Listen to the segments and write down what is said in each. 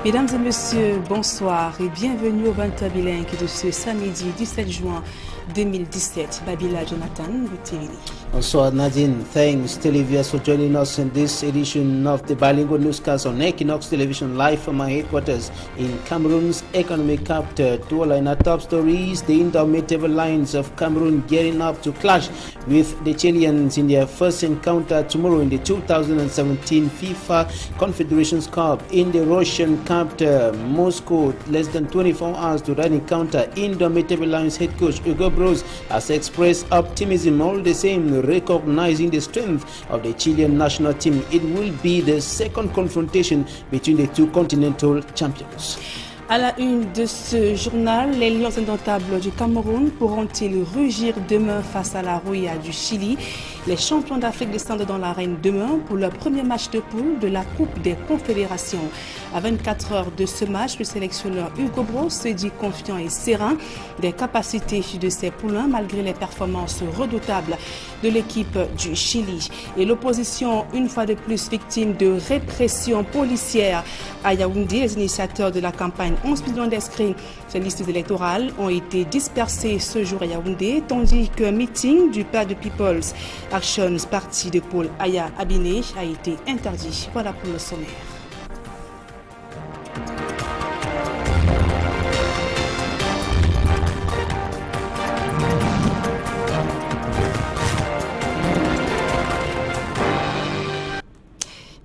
Mesdames et messieurs, bonsoir et bienvenue au 20h bilingue de ce samedi 17 juin 2017. Babila Jonathan, Boutivini. Bonsoir Nadine, thanks Televias for joining us in this edition of the bilingual newscast on Equinox Television live from our headquarters in Cameroon's economic capital. To all our top stories, the indomitable Lions of Cameroon gearing up to clash with the Chileans in their first encounter tomorrow in the 2017 FIFA Confederations Cup in the Russian capital, Moscow. Less than 24 hours to that encounter, indomitable Lions head coach Hugo Broos has expressed optimism all the same, recognizing the strength of the Chilean national team. It will be the second confrontation between the two continental champions. À la une de ce journal, les Lions indomptables du Cameroun pourront-ils rugir demain face à la Roya du Chili? Les champions d'Afrique descendent dans l'arène demain pour leur premier match de poule de la Coupe des Confédérations. À 24 heures de ce match, le sélectionneur Hugo Broos se dit confiant et serein des capacités de ses poulains malgré les performances redoutables de l'équipe du Chili. Et l'opposition, une fois de plus victime de répression policière à Yaoundé, les initiateurs de la campagne 11 millions d'inscrits sur les listes électorales ont été dispersés ce jour à Yaoundé, tandis qu'un meeting du Parti People's Action Party de Paul Aya Abiné a été interdit. Voilà pour le sommaire.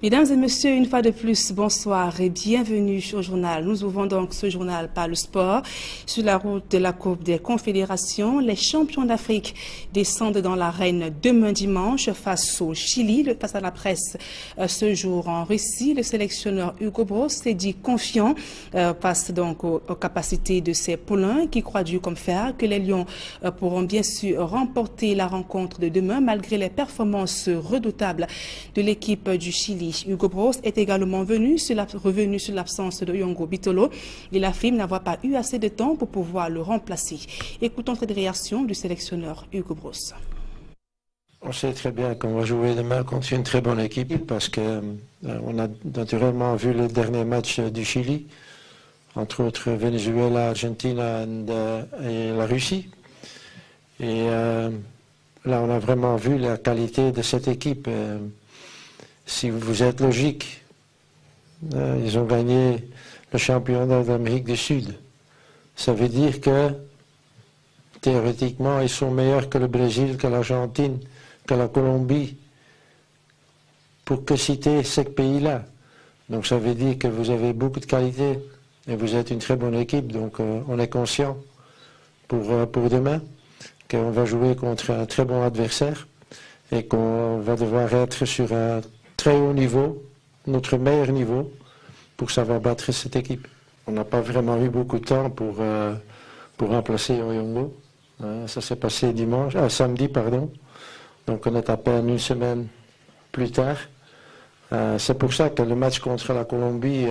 Mesdames et messieurs, une fois de plus, bonsoir et bienvenue au journal. Nous ouvrons donc ce journal par le sport. Sur la route de la Coupe des Confédérations, les champions d'Afrique descendent dans l'arène demain dimanche face au Chili. Face à la presse ce jour en Russie, le sélectionneur Hugo Broos s'est dit confiant face donc aux capacités de ses poulains qui croient dur comme fer que les Lions pourront bien sûr remporter la rencontre de demain malgré les performances redoutables de l'équipe du Chili. Hugo Broos est également revenu sur l'absence de Yongo Bitolo. Il affirme n'avoir pas eu assez de temps pour pouvoir le remplacer. Écoutons cette réaction du sélectionneur Hugo Broos. On sait très bien qu'on va jouer demain contre une très bonne équipe parce qu'on a naturellement vu le dernier match du Chili, entre autres Venezuela, Argentine et la Russie. Et là, on a vraiment vu la qualité de cette équipe. Si vous êtes logique, ils ont gagné le championnat d'Amérique du Sud. Ça veut dire que, théoriquement, ils sont meilleurs que le Brésil, que l'Argentine, que la Colombie, pour que citer ces pays-là. Donc ça veut dire que vous avez beaucoup de qualité et vous êtes une très bonne équipe. Donc on est conscient pour demain qu'on va jouer contre un très bon adversaire et qu'on va devoir être sur un très haut niveau, notre meilleur niveau, pour savoir battre cette équipe. On n'a pas vraiment eu beaucoup de temps pour remplacer Oyongo. Ça s'est passé samedi, pardon. Donc on est à peine une semaine plus tard. C'est pour ça que le match contre la Colombie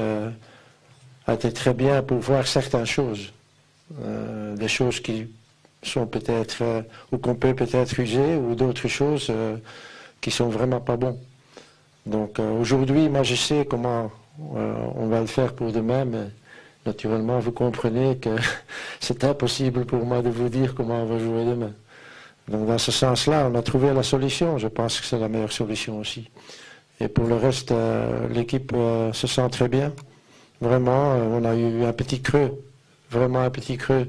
a été très bien pour voir certaines choses. Des choses qui sont peut-être, ou qu'on peut peut-être user, ou d'autres choses qui sont vraiment pas bonnes. Donc aujourd'hui, moi je sais comment on va le faire pour demain, mais naturellement vous comprenez que c'est impossible pour moi de vous dire comment on va jouer demain. Donc dans ce sens-là, on a trouvé la solution, je pense que c'est la meilleure solution aussi. Et pour le reste, l'équipe se sent très bien. Vraiment, on a eu un petit creux, vraiment un petit creux.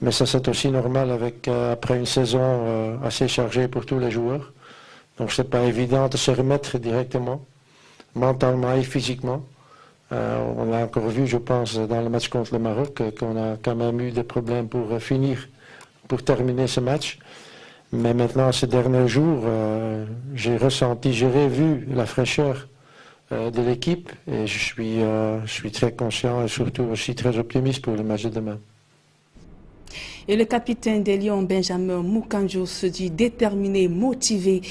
Mais ça c'est aussi normal après une saison assez chargée pour tous les joueurs. Donc c'est pas évident de se remettre directement, mentalement et physiquement. On a encore vu, je pense, dans le match contre le Maroc, qu'on a quand même eu des problèmes pour terminer ce match. Mais maintenant, ces derniers jours, j'ai revu la fraîcheur de l'équipe et je suis très conscient et surtout aussi très optimiste pour le match de demain. Et le capitaine des Lions, Benjamin Mukanjo, se dit déterminé, motivé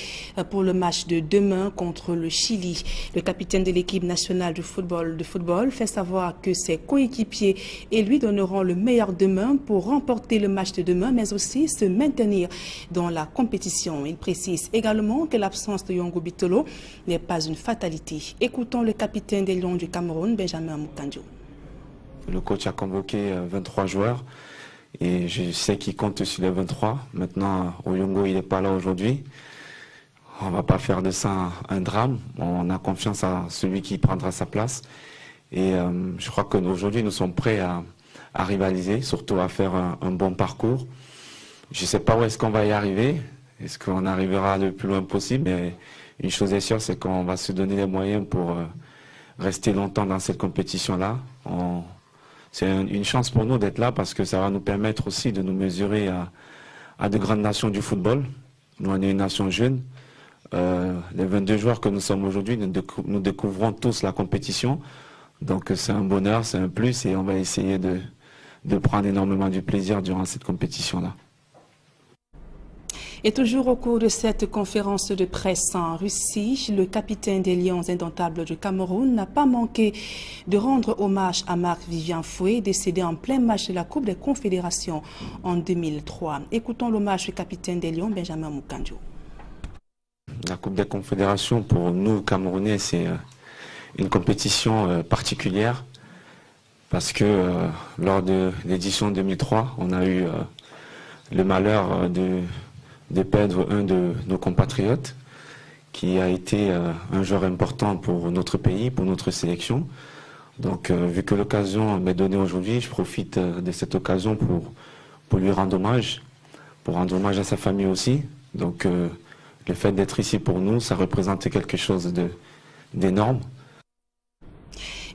pour le match de demain contre le Chili. Le capitaine de l'équipe nationale de football fait savoir que ses coéquipiers et lui donneront le meilleur demain pour remporter le match de demain, mais aussi se maintenir dans la compétition. Il précise également que l'absence de Yongo Bitolo n'est pas une fatalité. Écoutons le capitaine des Lions du Cameroun, Benjamin Mukanjo. Le coach a convoqué 23 joueurs et je sais qu'il compte sur les 23. Maintenant, Oyongo, il n'est pas là aujourd'hui. On ne va pas faire de ça un drame. On a confiance à celui qui prendra sa place. Et je crois qu'aujourd'hui, nous sommes prêts à rivaliser, surtout à faire un bon parcours. Je ne sais pas où est-ce qu'on va y arriver. Est-ce qu'on arrivera le plus loin possible? Mais une chose est sûre, c'est qu'on va se donner les moyens pour rester longtemps dans cette compétition-là. C'est une chance pour nous d'être là parce que ça va nous permettre aussi de nous mesurer à de grandes nations du football. Nous, on est une nation jeune. Les 22 joueurs que nous sommes aujourd'hui, nous découvrons tous la compétition. Donc c'est un bonheur, c'est un plus et on va essayer de prendre énormément du plaisir durant cette compétition-là. Et toujours au cours de cette conférence de presse en Russie, le capitaine des Lions indomptables du Cameroun n'a pas manqué de rendre hommage à Marc-Vivien Foé, décédé en plein match de la Coupe des Confédérations en 2003. Écoutons l'hommage du capitaine des Lions, Benjamin Mukanjo. La Coupe des Confédérations, pour nous, Camerounais, c'est une compétition particulière parce que lors de l'édition 2003, on a eu le malheur de perdre un de nos compatriotes qui a été un joueur important pour notre pays, pour notre sélection. Donc vu que l'occasion m'est donnée aujourd'hui, je profite de cette occasion pour lui rendre hommage, pour rendre hommage à sa famille aussi. Donc le fait d'être ici pour nous, ça représente quelque chose d'énorme.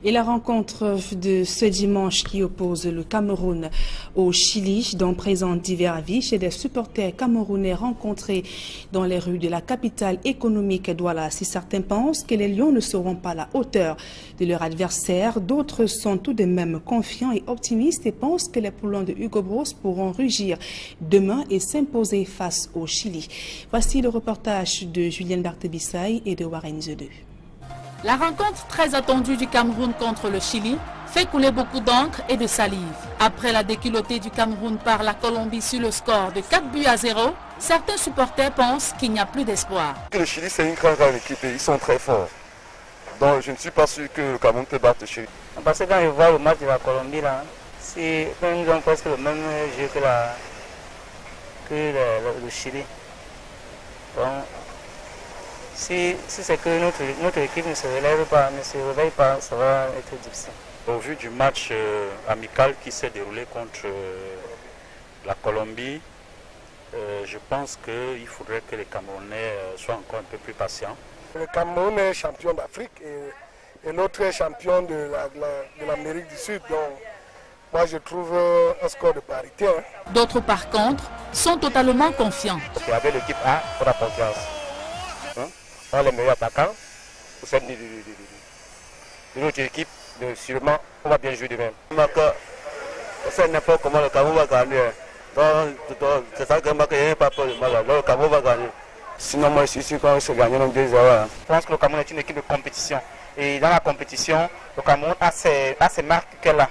Et la rencontre de ce dimanche qui oppose le Cameroun au Chili, dont présente divers avis chez des supporters camerounais rencontrés dans les rues de la capitale économique Douala. Si certains pensent que les Lions ne seront pas à la hauteur de leur adversaire, d'autres sont tout de même confiants et optimistes et pensent que les poulains de Hugo Bros pourront rugir demain et s'imposer face au Chili. Voici le reportage de Julienne Barthébissaï et de Warren Zedeux. La rencontre très attendue du Cameroun contre le Chili fait couler beaucoup d'encre et de salive. Après la déculottée du Cameroun par la Colombie sur le score de 4-0, certains supporters pensent qu'il n'y a plus d'espoir. Le Chili, c'est une grande équipe et ils sont très forts. Donc je ne suis pas sûr que le Cameroun peut battre le Chili. Parce que quand je vois le match de la Colombie, ils ont presque le même jeu que le Chili. Donc, si c'est que notre équipe ne se réveille pas, ça va être difficile. Au vu du match amical qui s'est déroulé contre la Colombie, je pense qu'il faudrait que les Camerounais soient encore un peu plus patients. Le Cameroun est champion d'Afrique et l'autre est champion de l'Amérique du Sud. Donc moi je trouve un score de parité. D'autres par contre sont totalement confiants. Avec l'équipe A, on a confiance. On a les meilleurs attaquants pour celle de notre équipe, sûrement on va bien jouer demain. On sait n'importe comment le Cameroun va gagner. C'est ça que je n'ai pas peur de mal. Le Cameroun va gagner. Sinon moi je suis sûr qu'on va se gagner dans 2 heures. Je pense que le Cameroun est une équipe de compétition. Et dans la compétition, le Cameroun a ses marques qu'elle a.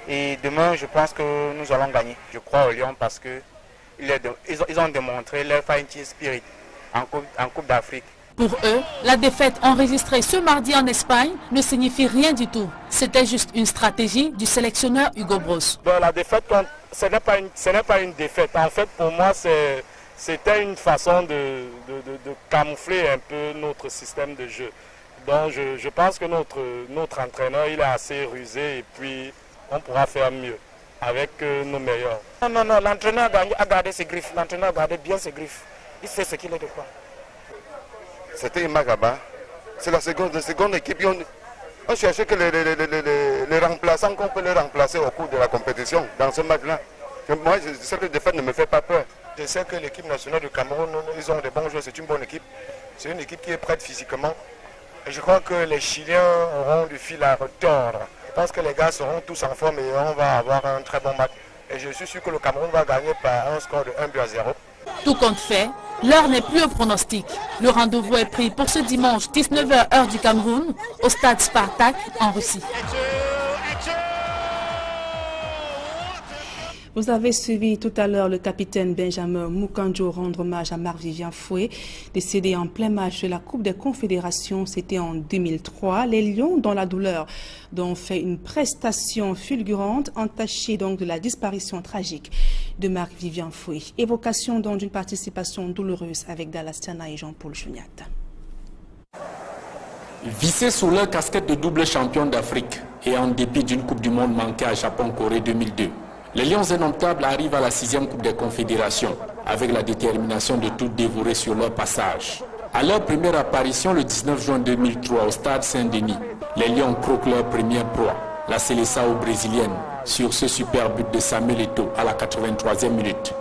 Et demain, je pense que nous allons gagner. Je crois aux Lions parce qu'ils ont démontré leur fighting spirit en Coupe d'Afrique. Pour eux, la défaite enregistrée ce mardi en Espagne ne signifie rien du tout. C'était juste une stratégie du sélectionneur Hugo Bros. La défaite, ce n'est pas une défaite. En fait, pour moi, c'était une façon de camoufler un peu notre système de jeu. Donc, je pense que notre entraîneur, il est assez rusé et puis on pourra faire mieux avec nos meilleurs. Non, l'entraîneur a gardé ses griffes. L'entraîneur a gardé bien ses griffes. Il sait ce qu'il est de quoi. C'était Magaba. C'est la seconde équipe. On cherchait que les remplaçants, qu'on peut les remplacer au cours de la compétition dans ce match-là. Moi, cette défaite ne me fait pas peur. Je sais que l'équipe nationale du Cameroun, ils ont des bons joueurs, c'est une bonne équipe. C'est une équipe qui est prête physiquement. Et je crois que les Chiliens auront du fil à retordre. Je pense que les gars seront tous en forme et on va avoir un très bon match. Et je suis sûr que le Cameroun va gagner par un score de 1-0. Tout compte fait, l'heure n'est plus au pronostic. Le rendez-vous est pris pour ce dimanche 19h heure du Cameroun au stade Spartak en Russie. Vous avez suivi tout à l'heure le capitaine Benjamin Mukanjo rendre hommage à Marc-Vivien Foué, décédé en plein match de la Coupe des Confédérations. C'était en 2003. Les Lions, dans la douleur, ont fait une prestation fulgurante, entachée donc de la disparition tragique de Marc-Vivien Foué. Évocation donc d'une participation douloureuse avec Dallas Tiana et Jean-Paul Chouniat. Vissés sous leur casquette de double champion d'Afrique et en dépit d'une Coupe du Monde manquée à Japon-Corée 2002, les Lions indomptables arrivent à la 6e Coupe des Confédérations avec la détermination de tout dévorer sur leur passage. À leur première apparition le 19 juin 2003 au stade Saint-Denis, les Lions croquent leur première proie, la Seleção brésilienne, sur ce super but de Samuel Eto'o à la 83e minute.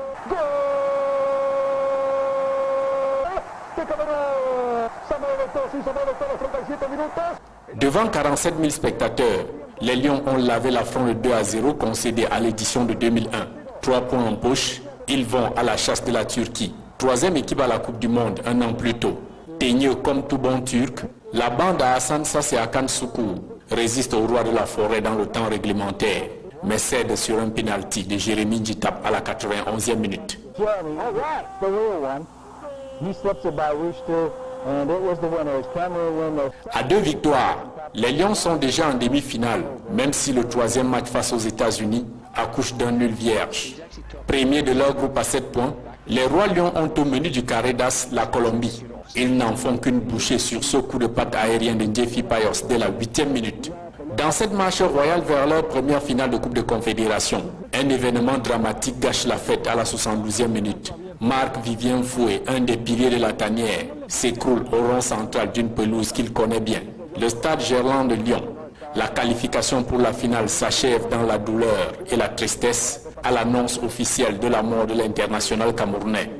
Devant 47 000 spectateurs, les Lions ont lavé l'affront de 2-0 concédé à l'édition de 2001. 3 points en poche, ils vont à la chasse de la Turquie. 3e équipe à la Coupe du Monde un an plus tôt. Teigneux comme tout bon Turc, la bande à Hassan Sass et Hakan Sukur résiste au roi de la forêt dans le temps réglementaire, mais cède sur un penalty de Jérémy Djitap à la 91e minute. À 2 victoires, les Lions sont déjà en demi-finale, même si le 3e match face aux États-Unis accouche d'un nul vierge. Premier de leur groupe à 7 points, les Rois Lions ont au menu du carré d'as la Colombie. Ils n'en font qu'une bouchée sur ce coup de patte aérien de Njéfi Payos dès la 8e minute. Dans cette marche royale vers leur première finale de Coupe de Confédération, un événement dramatique gâche la fête à la 72e minute. Marc-Vivien Foué, un des piliers de la tanière, s'écroule au rond central d'une pelouse qu'il connaît bien, le stade Gerland de Lyon. La qualification pour la finale s'achève dans la douleur et la tristesse à l'annonce officielle de la mort de l'international camerounais.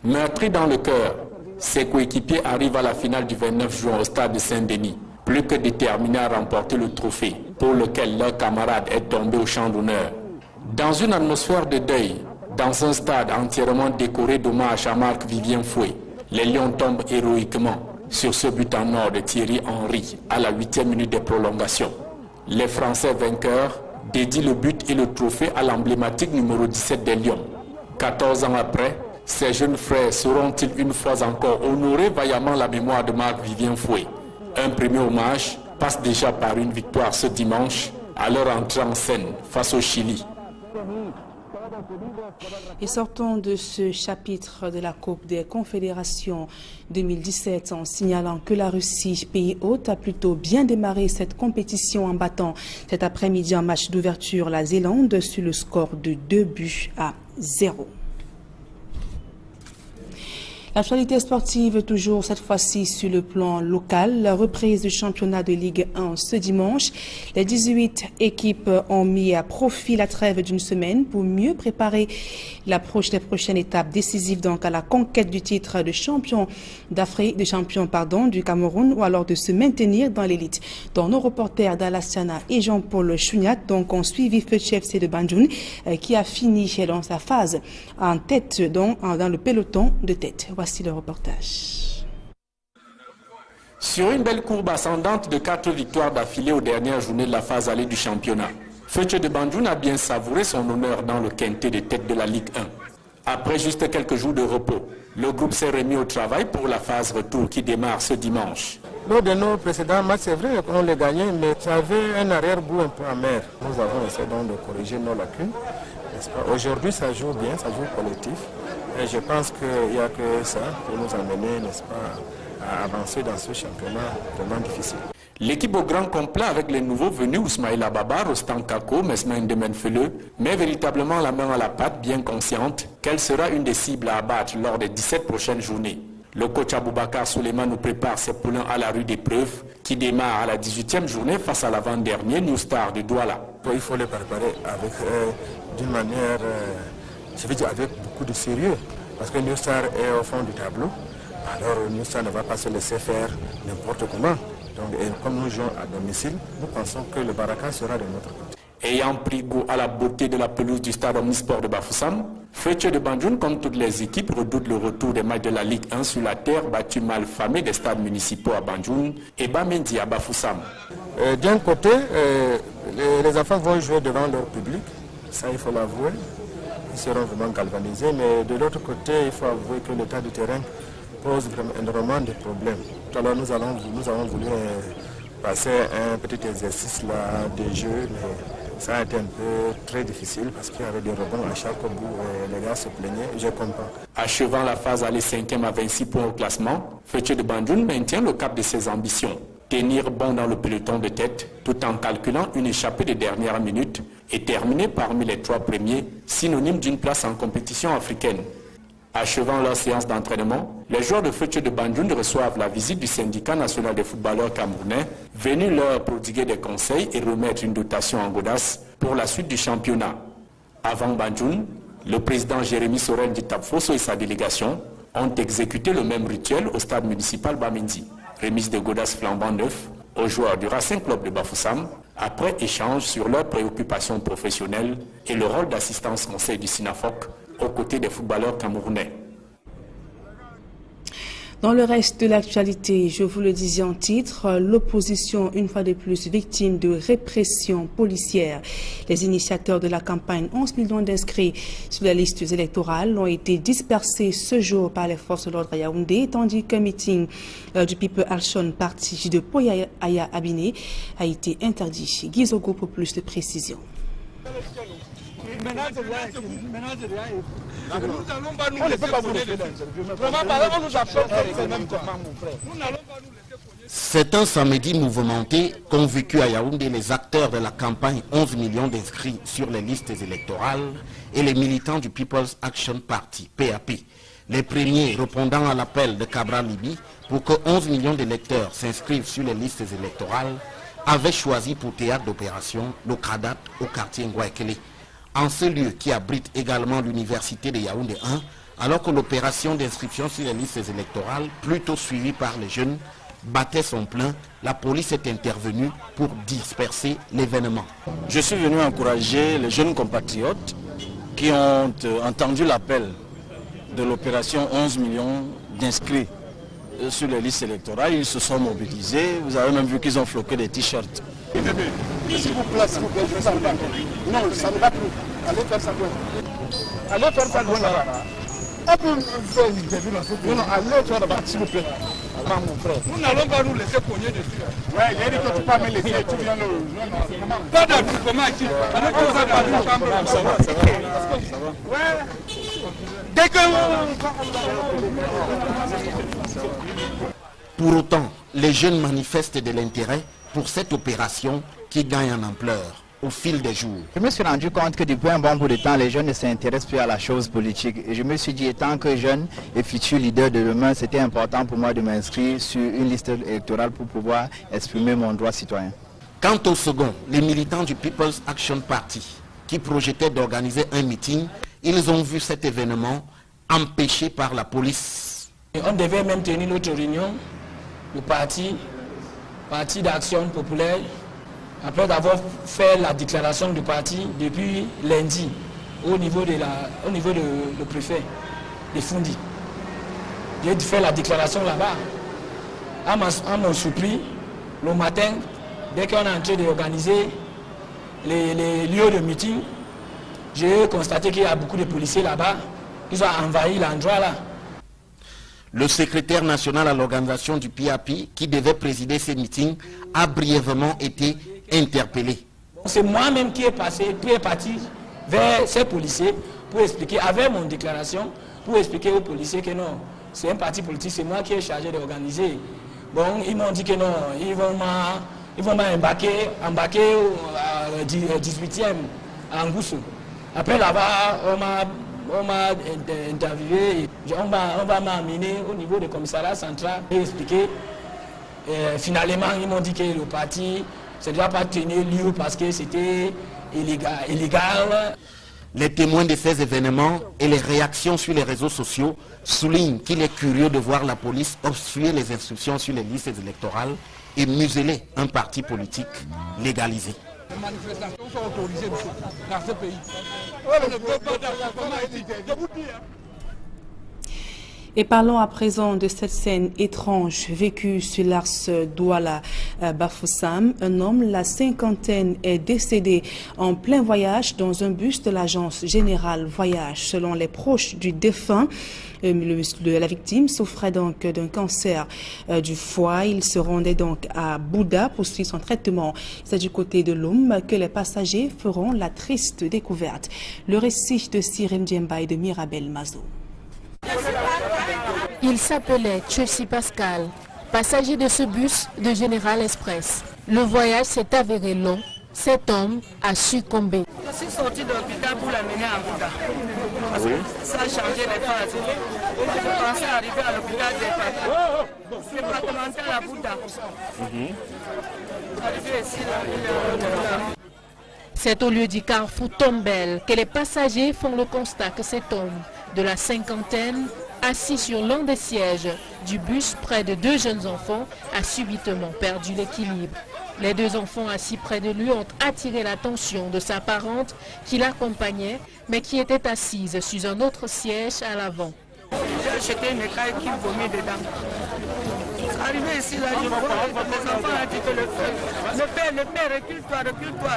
Meurtri dans le cœur, ses coéquipiers arrivent à la finale du 29 juin au stade de Saint-Denis, plus que déterminés à remporter le trophée pour lequel leur camarade est tombé au champ d'honneur. Dans une atmosphère de deuil, dans un stade entièrement décoré d'hommage à Marc-Vivien Foué, les Lions tombent héroïquement sur ce but en or de Thierry Henry à la 8e minute de prolongation. Les Français vainqueurs dédient le but et le trophée à l'emblématique numéro 17 des Lions. 14 ans après, ces jeunes frères sauront-ils une fois encore honorer vaillamment la mémoire de Marc-Vivien Foué? Un premier hommage passe déjà par une victoire ce dimanche à leur entrée en scène face au Chili. Et sortons de ce chapitre de la Coupe des Confédérations 2017 en signalant que la Russie, pays hôte, a plutôt bien démarré cette compétition en battant cet après-midi en match d'ouverture la Zélande sur le score de 2-0. L'actualité sportive toujours cette fois-ci sur le plan local. La reprise du championnat de Ligue 1 ce dimanche. Les 18 équipes ont mis à profit la trêve d'une semaine pour mieux préparer les prochaines étapes décisives donc à la conquête du titre de champion d'Afrique, du Cameroun ou alors de se maintenir dans l'élite. Dans nos reporters Dallas Tiana et Jean-Paul Chouniat donc ont suivi Fetch FC de Banjul qui a fini dans sa phase en tête dans le peloton de tête. Voici le reportage. Sur une belle courbe ascendante de 4 victoires d'affilée aux dernières journées de la phase allée du championnat, Fetch de Banjul a bien savouré son honneur dans le quintet de tête de la Ligue 1. Après juste quelques jours de repos, le groupe s'est remis au travail pour la phase retour qui démarre ce dimanche. Lors de nos précédents matchs, c'est vrai qu'on les gagnait, mais ça avait un arrière-goût un peu amer. Nous avons essayé donc de corriger nos lacunes. Aujourd'hui, ça joue bien, ça joue collectif. Et je pense qu'il n'y a que ça pour nous amener, n'est-ce pas, à avancer dans ce championnat vraiment difficile. L'équipe au grand complet avec les nouveaux venus Ousmaïla Baba, Rostan Kako, Mesmin Demenfele, met véritablement la main à la pâte, bien consciente qu'elle sera une des cibles à abattre lors des 17 prochaines journées. Le coach Aboubakar Souleymane nous prépare ses poulains à la rue d'épreuve qui démarre à la 18e journée face à l'avant-dernier New Star de Douala. Il faut les préparer avec, d'une manière, je veux dire avec beaucoup de sérieux, parce que New Star est au fond du tableau. Alors New Star ne va pas se laisser faire n'importe comment. Donc, et comme nous jouons à domicile, nous pensons que le Baraka sera de notre côté. Ayant pris goût à la beauté de la pelouse du stade omnisport de Bafoussam, Fetché de Banjoun, comme toutes les équipes, redoute le retour des matchs de la Ligue 1 sur la terre battue mal famée des stades municipaux à Banjoun et Bamendi à Bafoussam. D'un côté, les enfants vont jouer devant leur public, ça il faut l'avouer, ils seront vraiment galvanisés, mais de l'autre côté, il faut avouer que l'état du terrain pose vraiment énormément de problèmes. Tout à l'heure, nous avons voulu passer un petit exercice là de jeu, mais ça a été un peu très difficile parce qu'il y avait des rebonds à chaque bout et les gars se plaignaient, je comprends. Achevant la phase aller 5e à 26 points au classement, Fetché de Banjoun maintient le cap de ses ambitions. Tenir bon dans le peloton de tête tout en calculant une échappée de dernière minute et terminer parmi les 3 premiers, synonyme d'une place en compétition africaine. Achevant leur séance d'entraînement, les joueurs de Fetché de Banjoun reçoivent la visite du syndicat national des footballeurs camerounais, venu leur prodiguer des conseils et remettre une dotation en godasse pour la suite du championnat. Avant Banjoun, le président Jérémy Sorel du Tapfosso et sa délégation ont exécuté le même rituel au stade municipal Bamendi. Remise de godasses flambant neufs aux joueurs du Racing Club de Bafoussam, après échange sur leurs préoccupations professionnelles et le rôle d'assistance conseil du SINAFOC aux côtés des footballeurs camerounais. Dans le reste de l'actualité, je vous le disais en titre, l'opposition, une fois de plus, victime de répression policière. Les initiateurs de la campagne 11 millions d'inscrits sur les listes électorales ont été dispersés ce jour par les forces de l'ordre à Yaoundé, tandis qu'un meeting du People Action Party de Poya Aya Abiné a été interdit. Guizogo pour plus de précisions. C'est un samedi mouvementé qu'ont vécu à Yaoundé les acteurs de la campagne 11 millions d'inscrits sur les listes électorales et les militants du People's Action Party, PAP. Les premiers répondant à l'appel de Cabral Libi pour que 11 millions d'électeurs s'inscrivent sur les listes électorales avaient choisi pour théâtre d'opération le Kradat au quartier Ngouaekele. En ce lieu qui abrite également l'université de Yaoundé 1, alors que l'opération d'inscription sur les listes électorales, plutôt suivie par les jeunes, battait son plein, la police est intervenue pour disperser l'événement. Je suis venu encourager les jeunes compatriotes qui ont entendu l'appel de l'opération 11 millions d'inscrits sur les listes électorales. Ils se sont mobilisés, vous avez même vu qu'ils ont floqué des t-shirts. S'il vous plaît, je vous en prie. Non, ça ne va plus. Allez faire ça loin. Allez faire ça loin là-bas. On peut faire une interview dans ce pays. Non, allez faire là-bas, s'il vous plaît. Mon frère. Nous n'allons pas nous laisser cogner dessus. Ouais, il a dit que tu peux me laisser, tu viens le... Pas d'abus, comment ici? Allez faire ça dans la chambre. Ça va, ça va. Ouais. Dès que... Pour autant, les jeunes manifestent de l'intérêt pour cette opération qui gagne en ampleur au fil des jours. Je me suis rendu compte que depuis un bon bout de temps, les jeunes ne s'intéressent plus à la chose politique. Et je me suis dit, étant que jeune et futur leader de demain, c'était important pour moi de m'inscrire sur une liste électorale pour pouvoir exprimer mon droit citoyen. Quant au second, les militants du People's Action Party, qui projetaient d'organiser un meeting, ils ont vu cet événement empêché par la police. On devait même tenir notre réunion, le parti d'action populaire, après avoir fait la déclaration du parti depuis lundi au niveau de le préfet de Fundi. J'ai fait la déclaration là-bas. À mon surpris, le matin, dès qu'on est en train d'organiser les lieux de meeting, j'ai constaté qu'il y a beaucoup de policiers là-bas qui ont envahi l'endroit là. Le secrétaire national à l'organisation du PAP, qui devait présider ces meetings, a brièvement été interpellé. C'est moi-même qui est parti vers ces policiers pour expliquer, avec mon déclaration, pour expliquer aux policiers que non, c'est un parti politique, c'est moi qui est chargé d'organiser. Bon, ils m'ont dit que non, ils vont m'embarquer au 18e à Ngoussou. Après là-bas, on m'a interviewé, on va m'amener au niveau du commissariat central et expliquer. Finalement, ils m'ont dit que le parti ne doit pas tenir lieu parce que c'était illégal. Les témoins de ces événements et les réactions sur les réseaux sociaux soulignent qu'il est curieux de voir la police obstruer les instructions sur les listes électorales et museler un parti politique légalisé. Les manifestations sont autorisées dans ce pays. On ne peut pas d'avoir comment hésiter. Je vous dis. Et parlons à présent de cette scène étrange vécue sur l'Ars Douala Bafoussam. Un homme, la cinquantaine, est décédé en plein voyage dans un bus de l'agence Générale Voyage. Selon les proches du défunt, la victime souffrait donc d'un cancer du foie. Il se rendait donc à Bouddha pour suivre son traitement. C'est du côté de l'Oum que les passagers feront la triste découverte. Le récit de Sirim Djemba et de Mirabel Mazo. Il s'appelait Chelsea Pascal, passager de ce bus de Général Express. Le voyage s'est avéré long. Cet homme a succombé. Je suis sorti de l'hôpital pour l'amener à Bouddha. Parce que ça a changé les phases. Je pensais arriver à l'hôpital départemental à Bouddha. Arrivé ici, c'est au lieu du carrefour Tombelle que les passagers font le constat que cet homme de la cinquantaine, assis sur l'un des sièges du bus près de deux jeunes enfants, a subitement perdu l'équilibre. Les deux enfants assis près de lui ont attiré l'attention de sa parente qui l'accompagnait, mais qui était assise sur un autre siège à l'avant. J'ai acheté une écaille qui vomit dedans. Arrivé ici, là, je vois les enfants ont dit que le père, recule-toi, recule-toi.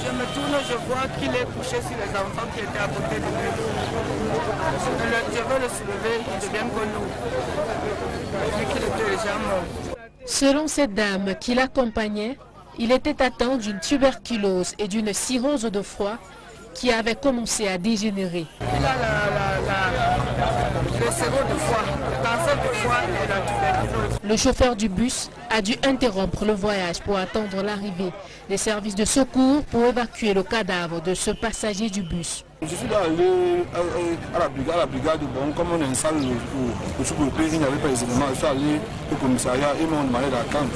Je me tourne, je vois qu'il est couché sur les enfants qui étaient à côté de lui. Je veux le soulever, il devient comme nous. Et qu'il était déjà mort. Selon cette dame qui l'accompagnait, il était atteint d'une tuberculose et d'une cirrhose de foie qui avait commencé à dégénérer. Il a le sirop de foie, le cancer du foie et la tuberculose. Le chauffeur du bus a dû interrompre le voyage pour attendre l'arrivée des services de secours pour évacuer le cadavre de ce passager du bus. Je suis allé à la brigade, bon, comme on installe le sous-préfet, il n'y avait pas les éléments. Je suis allé au commissariat, ils m'ont demandé la camp.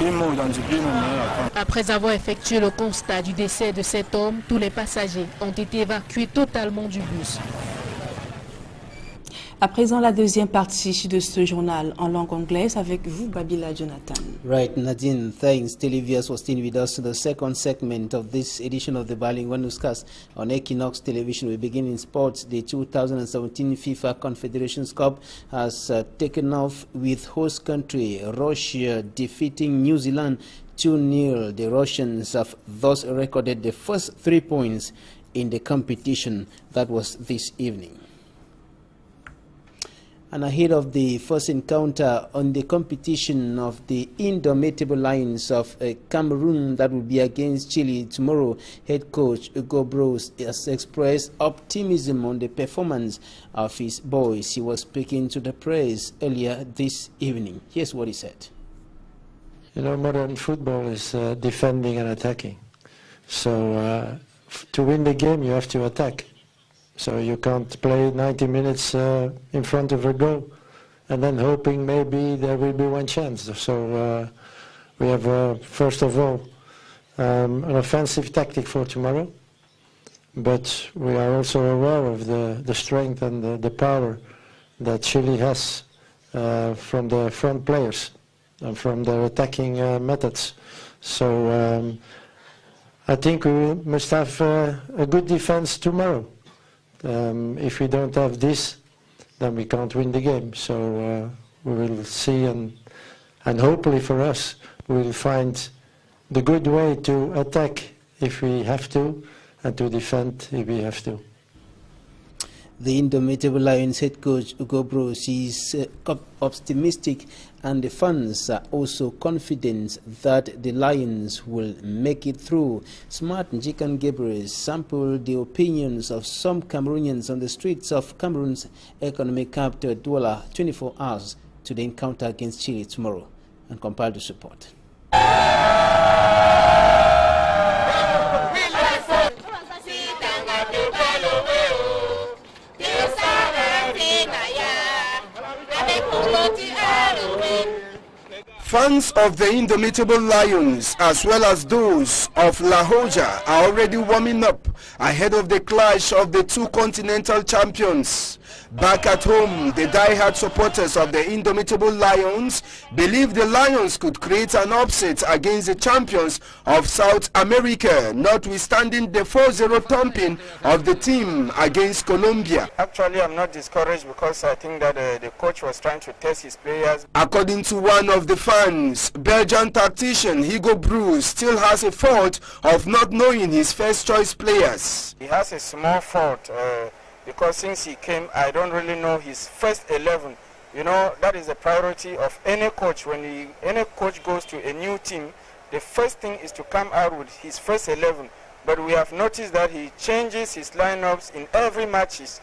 Ils m'ont identifié, ils m'ont demandé la camp. Après avoir effectué le constat du décès de cet homme, tous les passagers ont été évacués totalement du bus. À présent, la deuxième partie de ce journal en langue anglaise avec vous, Babila Jonathan. Right, Nadine, thanks. Televias was still with us. The second segment of this edition of the Bilingual Newscast on Equinox Television. We begin in sports. The 2017 FIFA Confederations Cup has taken off with host country Russia defeating New Zealand 2-0. The Russians have thus recorded the first 3 points in the competition. That was this evening. And ahead of the first encounter on the competition of the Indomitable Lions of Cameroon that will be against Chile tomorrow, head coach Hugo Broos has expressed optimism on the performance of his boys. He was speaking to the press earlier this evening. Here's what he said. You know, modern football is defending and attacking. So to win the game, you have to attack. So you can't play 90 minutes in front of a goal and then hoping maybe there will be one chance. So we have, first of all, an offensive tactic for tomorrow. But we are also aware of the strength and the power that Chile has from the front players and from their attacking methods. So I think we must have a good defense tomorrow. If we don't have this, then we can't win the game. So we will see, and hopefully for us, we will find the good way to attack if we have to, and to defend if we have to. The Indomitable Lions head coach Hugo Broos is optimistic, and the fans are also confident that the Lions will make it through. Smart Njikan Gabriel sampled the opinions of some Cameroonians on the streets of Cameroon's economic capital Douala 24 hours to the encounter against Chile tomorrow, and compiled the support. Fans of the Indomitable Lions, as well as those of La Hoja, are already warming up ahead of the clash of the two continental champions. Back at home, the die-hard supporters of the Indomitable Lions believe the Lions could create an upset against the champions of South America, notwithstanding the 4-0 thumping of the team against Colombia. Actually, I'm not discouraged because I think that the coach was trying to test his players. According to one of the fans, Belgian tactician Hugo Broos still has a fault of not knowing his first-choice players. He has a small fault. Because since he came, I don't really know his first 11. You know, that is the priority of any coach. When any coach goes to a new team, the first thing is to come out with his first 11. But we have noticed that he changes his lineups in every matches.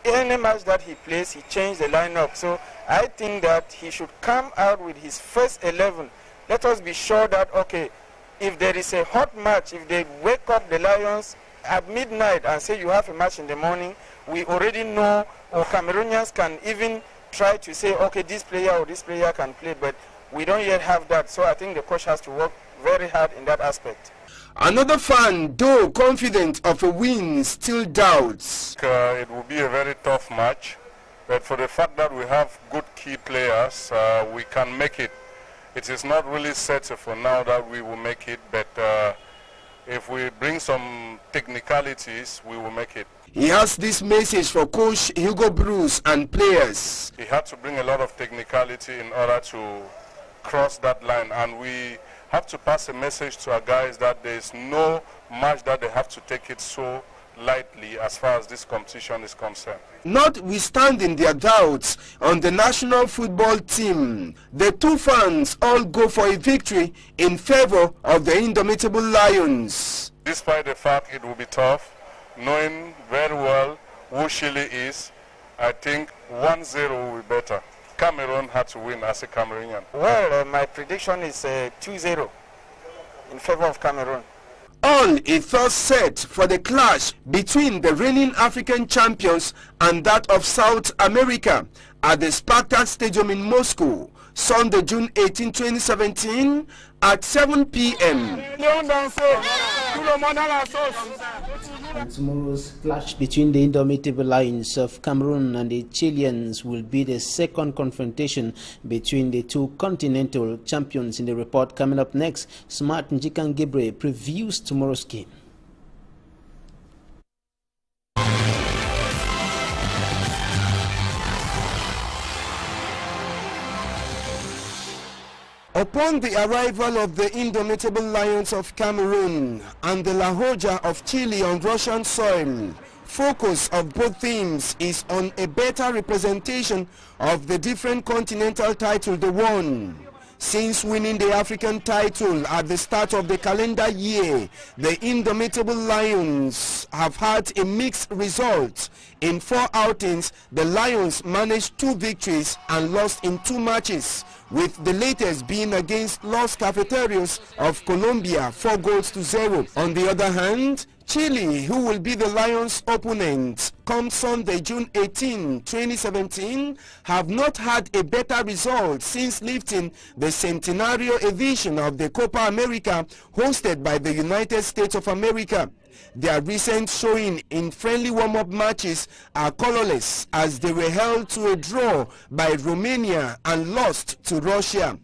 Any match that he plays, he changes the lineup. So I think that he should come out with his first 11. Let us be sure that, okay, if there is a hot match, if they wake up the Lions at midnight and say you have a match in the morning, we already know, or Cameroonians can even try to say, okay, this player or this player can play, but we don't yet have that. So I think the coach has to work very hard in that aspect. Another fan, though confident of a win, still doubts. It will be a very tough match, but for the fact that we have good key players, we can make it. It is not really set for now that we will make it, but if we bring some technicalities, we will make it. He has this message for coach Hugo Broos and players. He had to bring a lot of technicality in order to cross that line, and we have to pass a message to our guys that there is no match that they have to take it so lightly as far as this competition is concerned. Notwithstanding their doubts on the national football team, the two fans all go for a victory in favor of the Indomitable Lions. Despite the fact it will be tough, knowing very well who Chile is, I think 1-0 will be better. Cameroon had to win as a Cameroonian. Well, my prediction is 2-0 in favor of Cameroon. All is thus set for the clash between the reigning African champions and that of South America at the Spartak Stadium in Moscow, Sunday, June 18, 2017 at 7 p.m. And tomorrow's clash between the Indomitable Lions of Cameroon and the Chileans will be the second confrontation between the two continental champions. In the report coming up next, Smart Njikan Gebre previews tomorrow's game. Upon the arrival of the Indomitable Lions of Cameroon and the La Hoja of Chile on Russian soil, focus of both teams is on a better representation of the different continental titles they won. Since winning the African title at the start of the calendar year, the Indomitable Lions have had a mixed result. In 4 outings, the Lions managed 2 victories and lost in 2 matches, with the latest being against Los Cafeterios of Colombia, 4-0. On the other hand, Chile, who will be the Lions' opponent come Sunday, June 18, 2017, have not had a better result since lifting the Centenario edition of the Copa America hosted by the United States of America. Their recent showing in friendly warm-up matches are colorless as they were held to a draw by Romania and lost to Russia.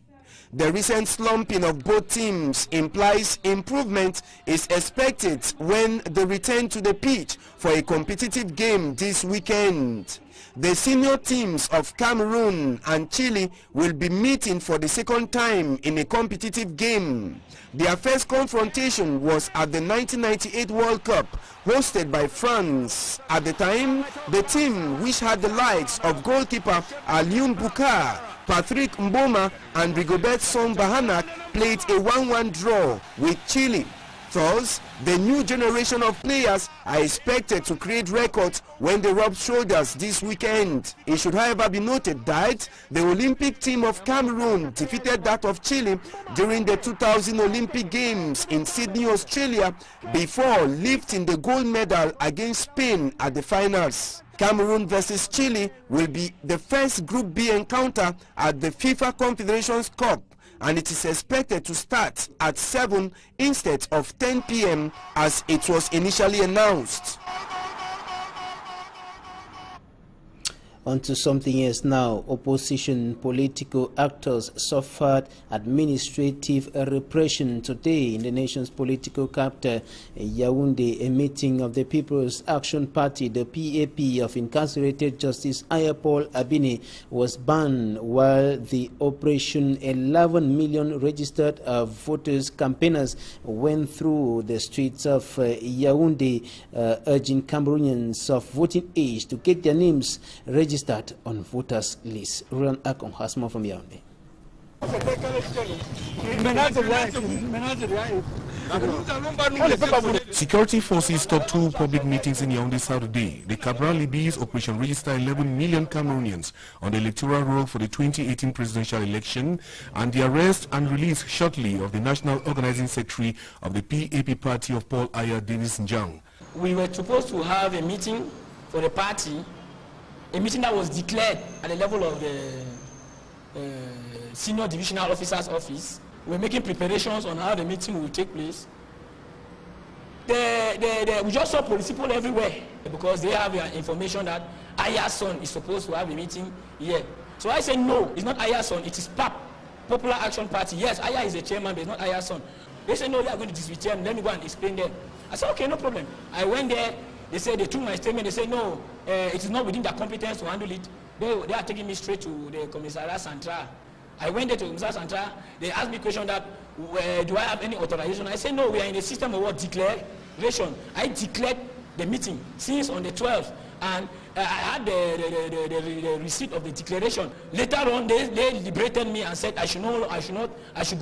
The recent slumping of both teams implies improvement is expected when they return to the pitch for a competitive game this weekend. The senior teams of Cameroon and Chile will be meeting for the second time in a competitive game. Their first confrontation was at the 1998 World Cup, hosted by France. At the time, the team, which had the likes of goalkeeper Alioune Boucar, Patrick Mboma and Rigobert Song Bahanak, played a 1-1 draw with Chile. Thus, the new generation of players are expected to create records when they rub shoulders this weekend. It should, however, be noted that the Olympic team of Cameroon defeated that of Chile during the 2000 Olympic Games in Sydney, Australia, before lifting the gold medal against Spain at the finals. Cameroon versus Chile will be the first Group B encounter at the FIFA Confederations Cup and it is expected to start at 7 instead of 10 p.m. as it was initially announced. On to something else now. Opposition political actors suffered administrative repression today in the nation's political capital, Yaoundé. A meeting of the People's Action Party, the PAP, of incarcerated Justice Ayapol Abine was banned, while the Operation 11 Million Registered Voters campaigners went through the streets of Yaoundé, urging Cameroonians of voting age to get their names registered on voters' list. Ruan Akon has more from Yaoundé. Security forces stopped 2 public meetings in Yaoundé Saturday. The Cabral Libby's Operation Register 11 million Cameroonians on the electoral roll for the 2018 presidential election, and the arrest and release shortly of the National Organizing Secretary of the PAP party of Paul Aya Davis Njang. We were supposed to have a meeting for the party, a meeting that was declared at the level of the senior divisional officer's office. We're making preparations on how the meeting will take place. We just saw police people everywhere because they have information that Aya's son is supposed to have a meeting here. So I said, no, it's not Aya's son, it is PAP, Popular Action Party. Yes, Aya is the chairman, but it's not Aya's son. They said, no, they are going to dismiss him. Let me go and explain them. I said, okay, no problem. I went there. They said, they took my statement. They said, no, it is not within their competence to handle it. They are taking me straight to the Commissariat Central. I went there to the Commissariat Central. They asked me a question that, do I have any authorization? I said, no, we are in the system of what? Declaration. I declared the meeting since on the 12th. And I had the receipt of the declaration. Later on, they liberated me and said I should go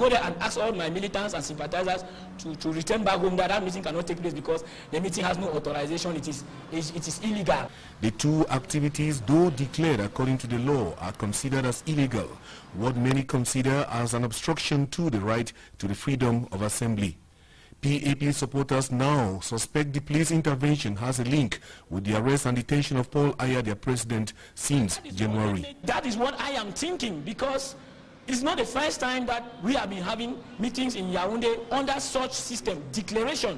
there and ask all my militants and sympathizers to return back home, that meeting cannot take place because the meeting has no authorization. It is illegal. The 2 activities, though declared according to the law, are considered as illegal, what many consider as an obstruction to the right to the freedom of assembly. PAP supporters now suspect the police intervention has a link with the arrest and detention of Paul Aya, their president, since January. That is what I am thinking, because it's not the first time that we have been having meetings in Yaoundé under such system, declaration.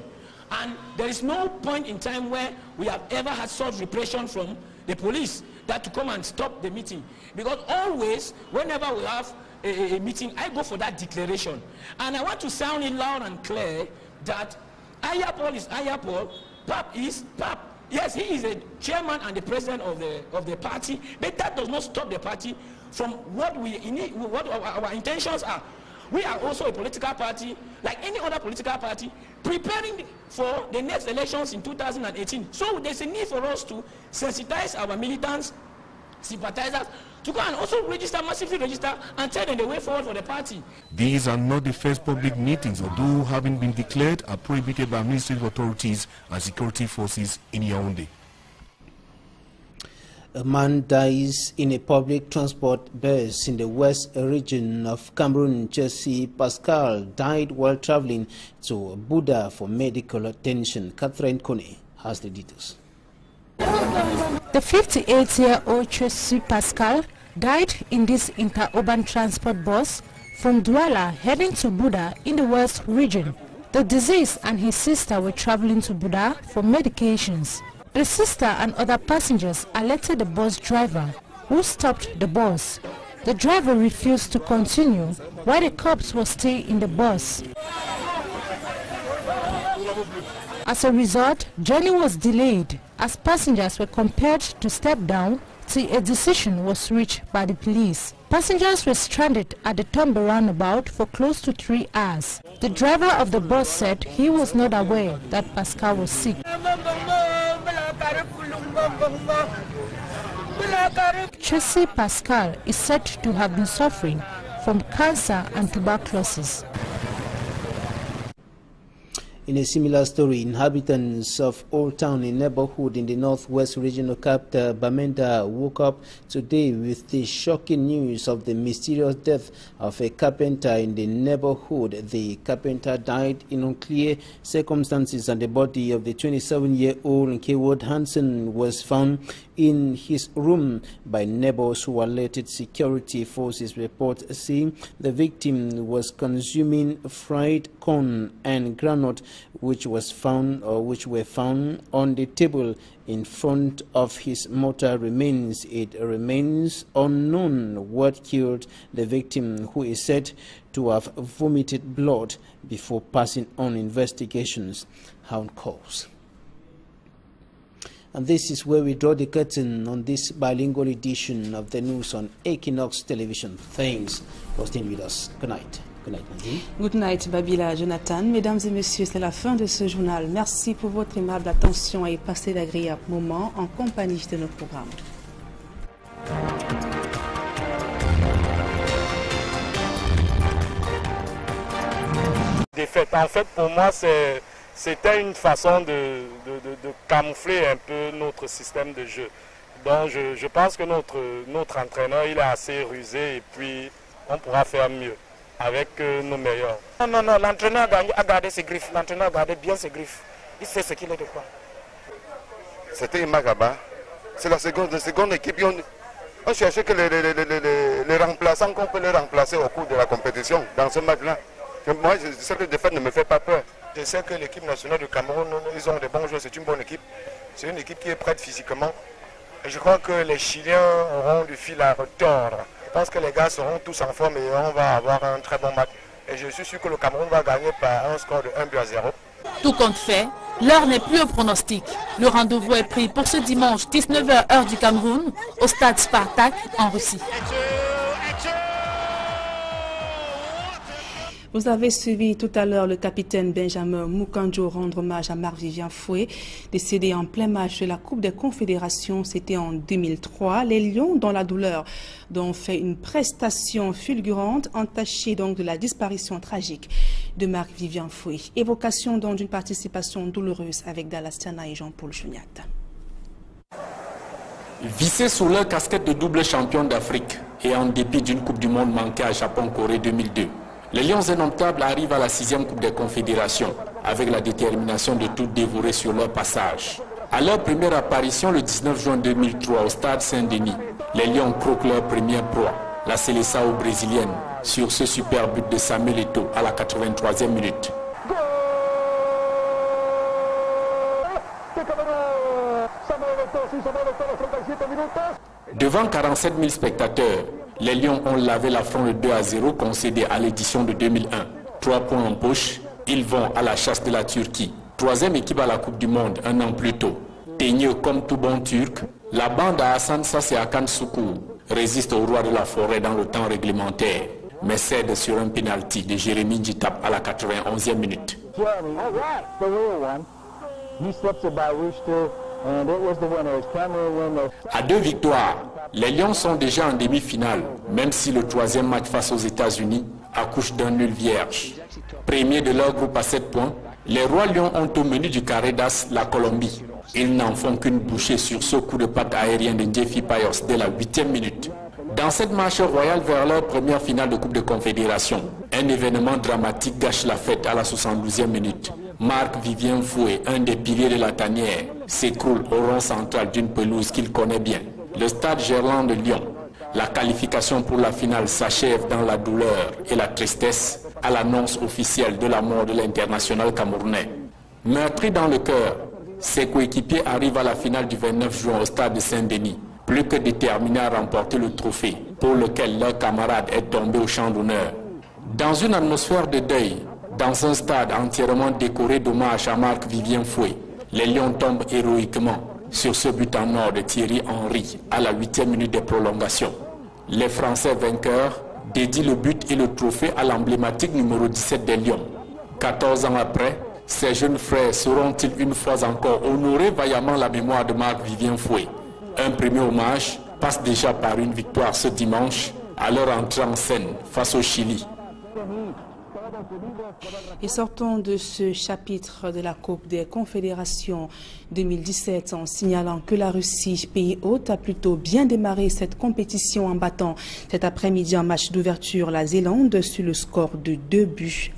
And there is no point in time where we have ever had such repression from the police that to come and stop the meeting. Because always, whenever we have a meeting, I go for that declaration. And I want to sound it loud and clear that Ayapol is Ayapol, PAP is PAP. Yes, he is the chairman and the president of the party, but that does not stop the party from what our intentions are. We are also a political party, like any other political party, preparing for the next elections in 2018. So there's a need for us to sensitize our militants, sympathizers, to go and also massively register, and tell them the way forward for the party. These are not the first public meetings, although having been declared, are prohibited by administrative authorities and security forces in Yaoundé. A man dies in a public transport bus in the west region of Cameroon. Jesse Pascal died while traveling to Buda for medical attention. Catherine Kone has the details. The 58-year-old Jesse Pascal died in this interurban transport bus from Douala heading to Buda in the west region. The deceased and his sister were traveling to Buda for medications. The sister and other passengers alerted the bus driver, who stopped the bus. The driver refused to continue while the cops were still in the bus. As a result, journey was delayed as passengers were compelled to step down till a decision was reached by the police. Passengers were stranded at the Tombe roundabout for close to 3 hours. The driver of the bus said he was not aware that Pascal was sick. Jesse Pascal is said to have been suffering from cancer and tuberculosis. In a similar story, inhabitants of Old Town, a neighborhood in the northwest regional capital, Bamenda, woke up today with the shocking news of the mysterious death of a carpenter in the neighborhood. The carpenter died in unclear circumstances, and the body of the 27-year-old Keywood Hansen was found in his room by neighbors who alerted security forces. Reports say the victim was consuming fried corn and granite, which were found on the table in front of his motor remains. It remains unknown what killed the victim, who is said to have vomited blood before passing on investigations. Hound calls. And this is where we draw the curtain on this bilingual edition of the news on Equinox Television. Thanks for staying with us. Good night. Good night, Nadine. Good night, Babila, Jonathan. Mesdames et messieurs, c'est la fin de ce journal. Merci pour votre aimable attention et passez d'agréables moments en compagnie de nos programmes. En fait, pour moi, c'était une façon de camoufler un peu notre système de jeu. Donc je pense que notre entraîneur, il est assez rusé et puis on pourra faire mieux avec nos meilleurs. Non, l'entraîneur a gardé ses griffes. L'entraîneur a gardé bien ses griffes. Il sait ce qu'il est de quoi. C'était Magaba. C'est la seconde équipe. On cherchait que les remplaçants, qu'on peut les remplacer au cours de la compétition dans ce match-là. Moi, cette défaite ne me fait pas peur. Je sais que l'équipe nationale du Cameroun, ils ont des bons joueurs, c'est une bonne équipe. C'est une équipe qui est prête physiquement. Et je crois que les Chiliens auront du fil à retordre. Je pense que les gars seront tous en forme et on va avoir un très bon match. Et je suis sûr que le Cameroun va gagner par un score de 1-0. Tout compte fait, l'heure n'est plus au pronostic. Le rendez-vous est pris pour ce dimanche 19h heure du Cameroun au stade Spartak en Russie. Vous avez suivi tout à l'heure le capitaine Benjamin Mukanjo rendre hommage à Marc-Vivien Foué, décédé en plein match de la Coupe des Confédérations. C'était en 2003. Les Lions, dans la douleur, ont fait une prestation fulgurante, entachée donc de la disparition tragique de Marc-Vivien Foué. Évocation donc d'une participation douloureuse avec Dallas Tiana et Jean-Paul Juniat. Vissés sous leur casquette de double champion d'Afrique et en dépit d'une Coupe du Monde manquée à Japon-Corée 2002, les Lions indomptables arrivent à la 6e Coupe des Confédérations avec la détermination de tout dévorer sur leur passage. À leur première apparition le 19 juin 2003 au stade Saint-Denis, les Lions croquent leur première proie, la Seleção brésilienne, sur ce super but de Samuel Eto'o à la 83e minute. Devant 47 000 spectateurs, les Lions ont lavé l'affront de 2-0 concédé à l'édition de 2001. 3 points en poche, ils vont à la chasse de la Turquie. 3e équipe à la Coupe du Monde un an plus tôt. Teigneux comme tout bon Turc, la bande à Hassan Sasse et Hakan Şükür résiste au roi de la forêt dans le temps réglementaire, mais cède sur un pénalty de Jérémy Njitap à la 91e minute. À 2 victoires, les Lions sont déjà en demi-finale, même si le 3e match face aux États-Unis accouche d'un nul vierge. Premier de leur groupe à 7 points, les Rois Lions ont au menu du carré d'as la Colombie. Ils n'en font qu'une bouchée sur ce coup de patte aérien de Njéfi Payos dès la 8e minute. Dans cette marche royale vers leur première finale de Coupe de Confédération, un événement dramatique gâche la fête à la 72e minute. Marc-Vivien Foué, un des piliers de la tanière, s'écroule au rond central d'une pelouse qu'il connaît bien, le stade Gerland de Lyon. La qualification pour la finale s'achève dans la douleur et la tristesse à l'annonce officielle de la mort de l'international camerounais. Meurtri dans le cœur, ses coéquipiers arrivent à la finale du 29 juin au stade de Saint-Denis, plus que déterminés à remporter le trophée pour lequel leur camarade est tombé au champ d'honneur. Dans une atmosphère de deuil, dans un stade entièrement décoré d'hommage à Marc-Vivien Foué, les Lions tombent héroïquement sur ce but en or de Thierry Henry à la 8e minute des prolongations. Les Français vainqueurs dédient le but et le trophée à l'emblématique numéro 17 des Lions. 14 ans après, ces jeunes frères seront-ils une fois encore honorer vaillamment la mémoire de Marc-Vivien Foué? Un premier hommage passe déjà par une victoire ce dimanche à leur entrée en scène face au Chili. Et sortons de ce chapitre de la Coupe des Confédérations 2017 en signalant que la Russie, pays hôte, a plutôt bien démarré cette compétition en battant cet après-midi en match d'ouverture la Zélande sur le score de 2-0.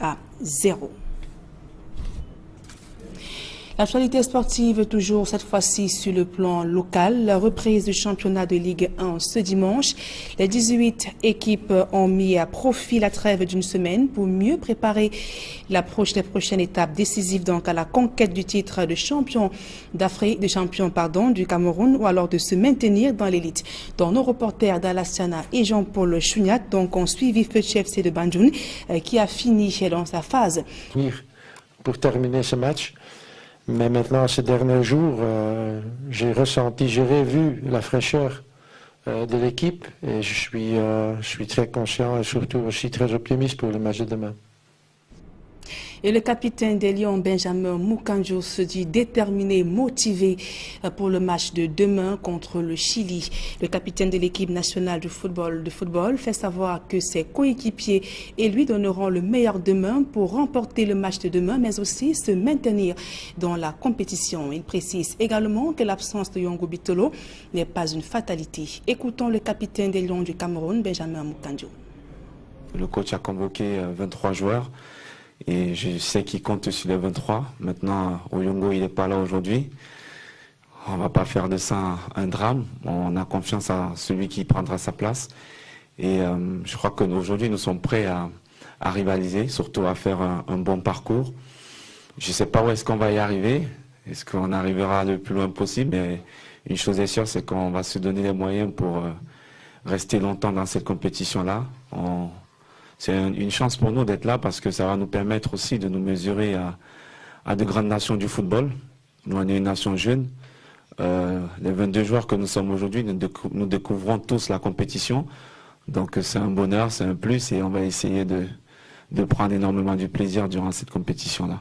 L'actualité sportive, toujours cette fois-ci sur le plan local. La reprise du championnat de Ligue 1 ce dimanche. Les 18 équipes ont mis à profit la trêve d'une semaine pour mieux préparer l'approche des prochaines étapes décisives donc à la conquête du titre de champion d'Afrique, du Cameroun, ou alors de se maintenir dans l'élite. Dont nos reporters Dalassiana et Jean-Paul Chouniat donc ont suivi Fetch FC de Banjul qui a fini dans sa phase. Pour terminer ce match. Mais maintenant, ces derniers jours, j'ai revu la fraîcheur de l'équipe et je suis très conscient et surtout aussi très optimiste pour le match de demain. Et le capitaine des Lions, Benjamin Mukanjo, se dit déterminé, motivé pour le match de demain contre le Chili. Le capitaine de l'équipe nationale de football fait savoir que ses coéquipiers et lui donneront le meilleur demain pour remporter le match de demain, mais aussi se maintenir dans la compétition. Il précise également que l'absence de Yongo Bitolo n'est pas une fatalité. Écoutons le capitaine des Lions du Cameroun, Benjamin Mukanjo. Le coach a convoqué 23 joueurs. Et je sais qu'il compte sur les 23. Maintenant, Oyongo, il n'est pas là aujourd'hui. On ne va pas faire de ça un drame. On a confiance à celui qui prendra sa place. Et je crois qu'aujourd'hui, nous sommes prêts à rivaliser, surtout à faire un bon parcours. Je ne sais pas où est-ce qu'on va y arriver. Est-ce qu'on arrivera le plus loin possible? Mais une chose est sûre, c'est qu'on va se donner les moyens pour rester longtemps dans cette compétition-là. C'est une chance pour nous d'être là parce que ça va nous permettre aussi de nous mesurer à de grandes nations du football. Nous, on est une nation jeune. Les 22 joueurs que nous sommes aujourd'hui, nous découvrons tous la compétition. Donc c'est un bonheur, c'est un plus et on va essayer de prendre énormément du plaisir durant cette compétition-là.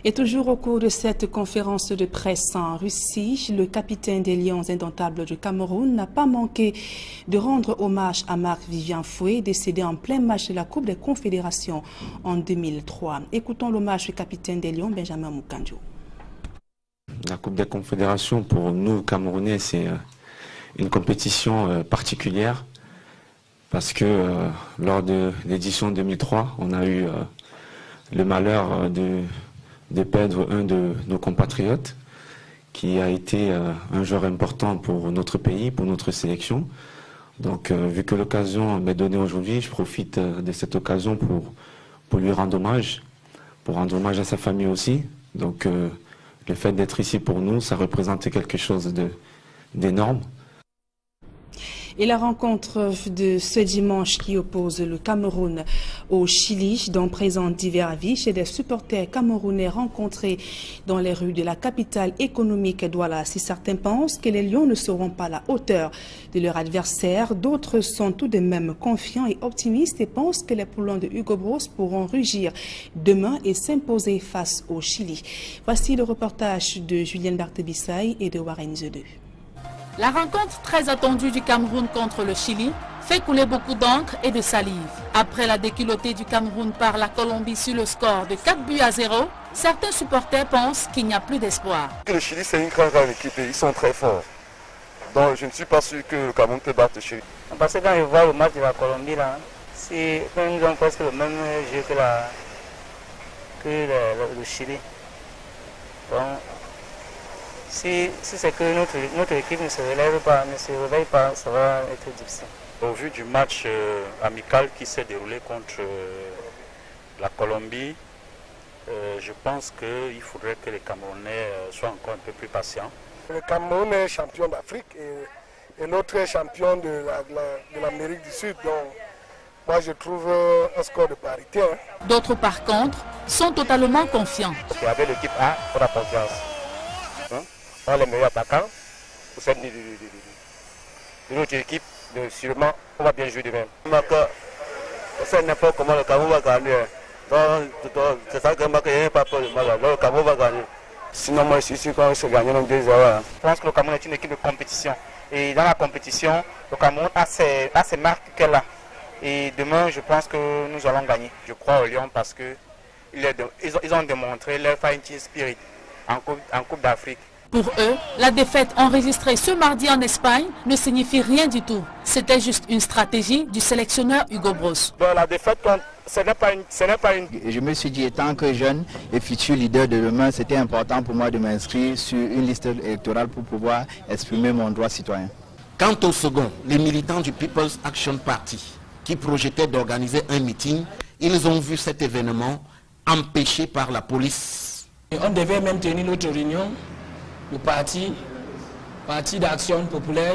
Et toujours au cours de cette conférence de presse en Russie, le capitaine des Lions indomptables du Cameroun n'a pas manqué de rendre hommage à Marc-Vivien Foué, décédé en plein match de la Coupe des Confédérations en 2003. Écoutons l'hommage du capitaine des Lions, Benjamin Mukanjo. La Coupe des Confédérations, pour nous, Camerounais, c'est une compétition particulière parce que lors de l'édition 2003, on a eu le malheur de perdre un de nos compatriotes qui a été un joueur important pour notre pays, pour notre sélection. Donc vu que l'occasion m'est donnée aujourd'hui, je profite de cette occasion pour lui rendre hommage, pour rendre hommage à sa famille aussi. Donc le fait d'être ici pour nous, ça représentait quelque chose d'énorme. Et la rencontre de ce dimanche qui oppose le Cameroun au Chili, dont présente divers avis chez des supporters camerounais rencontrés dans les rues de la capitale économique Douala. Si certains pensent que les Lions ne seront pas à la hauteur de leur adversaire, d'autres sont tout de même confiants et optimistes et pensent que les poulains de Hugo Bros pourront rugir demain et s'imposer face au Chili. Voici le reportage de Julien Barthébissaï et de Warren Zedeux. La rencontre très attendue du Cameroun contre le Chili fait couler beaucoup d'encre et de salive. Après la déculottée du Cameroun par la Colombie sur le score de 4-0, certains supporters pensent qu'il n'y a plus d'espoir. Le Chili, c'est une grande équipe et ils sont très forts. Donc je ne suis pas sûr que le Cameroun peut battre le Chili. Parce que quand je vois le match de la Colombie, ils ont presque le même jeu que le Chili. Donc, si c'est que notre équipe ne se réveille pas, ça va être difficile. Au vu du match amical qui s'est déroulé contre la Colombie, je pense qu'il faudrait que les Camerounais soient encore un peu plus patients. Le Cameroun est champion d'Afrique et l'autre est champion de l'Amérique du Sud. Donc, moi, je trouve un score de parité. D'autres, par contre, sont totalement confiants. Avec l'équipe A, on a confiance. On a les meilleurs attaquants pour cette de notre équipe. Sûrement, on va bien jouer demain. On sait n'importe comment le Cameroun va gagner. C'est ça que je n'ai pas peur de mal. Le Cameroun va gagner. Sinon, moi, je suis sûr qu'on va gagner dans 2 heures. Je pense que le Cameroun est une équipe de compétition. Et dans la compétition, le Cameroun a ses marques qu'elle a. Et demain, je pense que nous allons gagner. Je crois aux Lions parce qu'ils ont démontré leur fighting spirit en Coupe d'Afrique. Pour eux, la défaite enregistrée ce mardi en Espagne ne signifie rien du tout. C'était juste une stratégie du sélectionneur Hugo Broos. Bon, la défaite, ce n'est pas une... Je me suis dit, étant que jeune et futur leader de demain, c'était important pour moi de m'inscrire sur une liste électorale pour pouvoir exprimer mon droit citoyen. Quant au second, les militants du People's Action Party, qui projetaient d'organiser un meeting, ils ont vu cet événement empêché par la police. On devait même tenir notre réunion, le parti d'Action Populaire,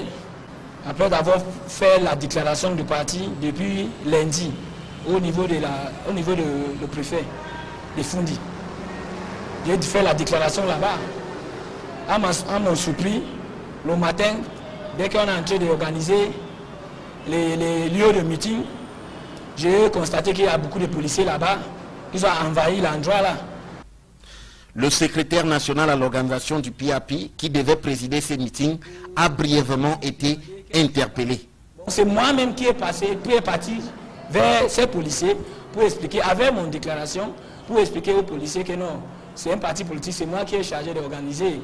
après avoir fait la déclaration du parti depuis lundi au niveau de le préfet de Fundi. J'ai fait la déclaration là-bas. À mon surpris, le matin, dès qu'on est en train d'organiser les lieux de meeting, j'ai constaté qu'il y a beaucoup de policiers là-bas. Ils ont envahi l'endroit là. Le secrétaire national à l'organisation du PAP, qui devait présider ces meetings, a brièvement été interpellé. C'est moi-même qui est parti vers ces policiers pour expliquer, avec mon déclaration, pour expliquer aux policiers que non, c'est un parti politique, c'est moi qui est chargé d'organiser.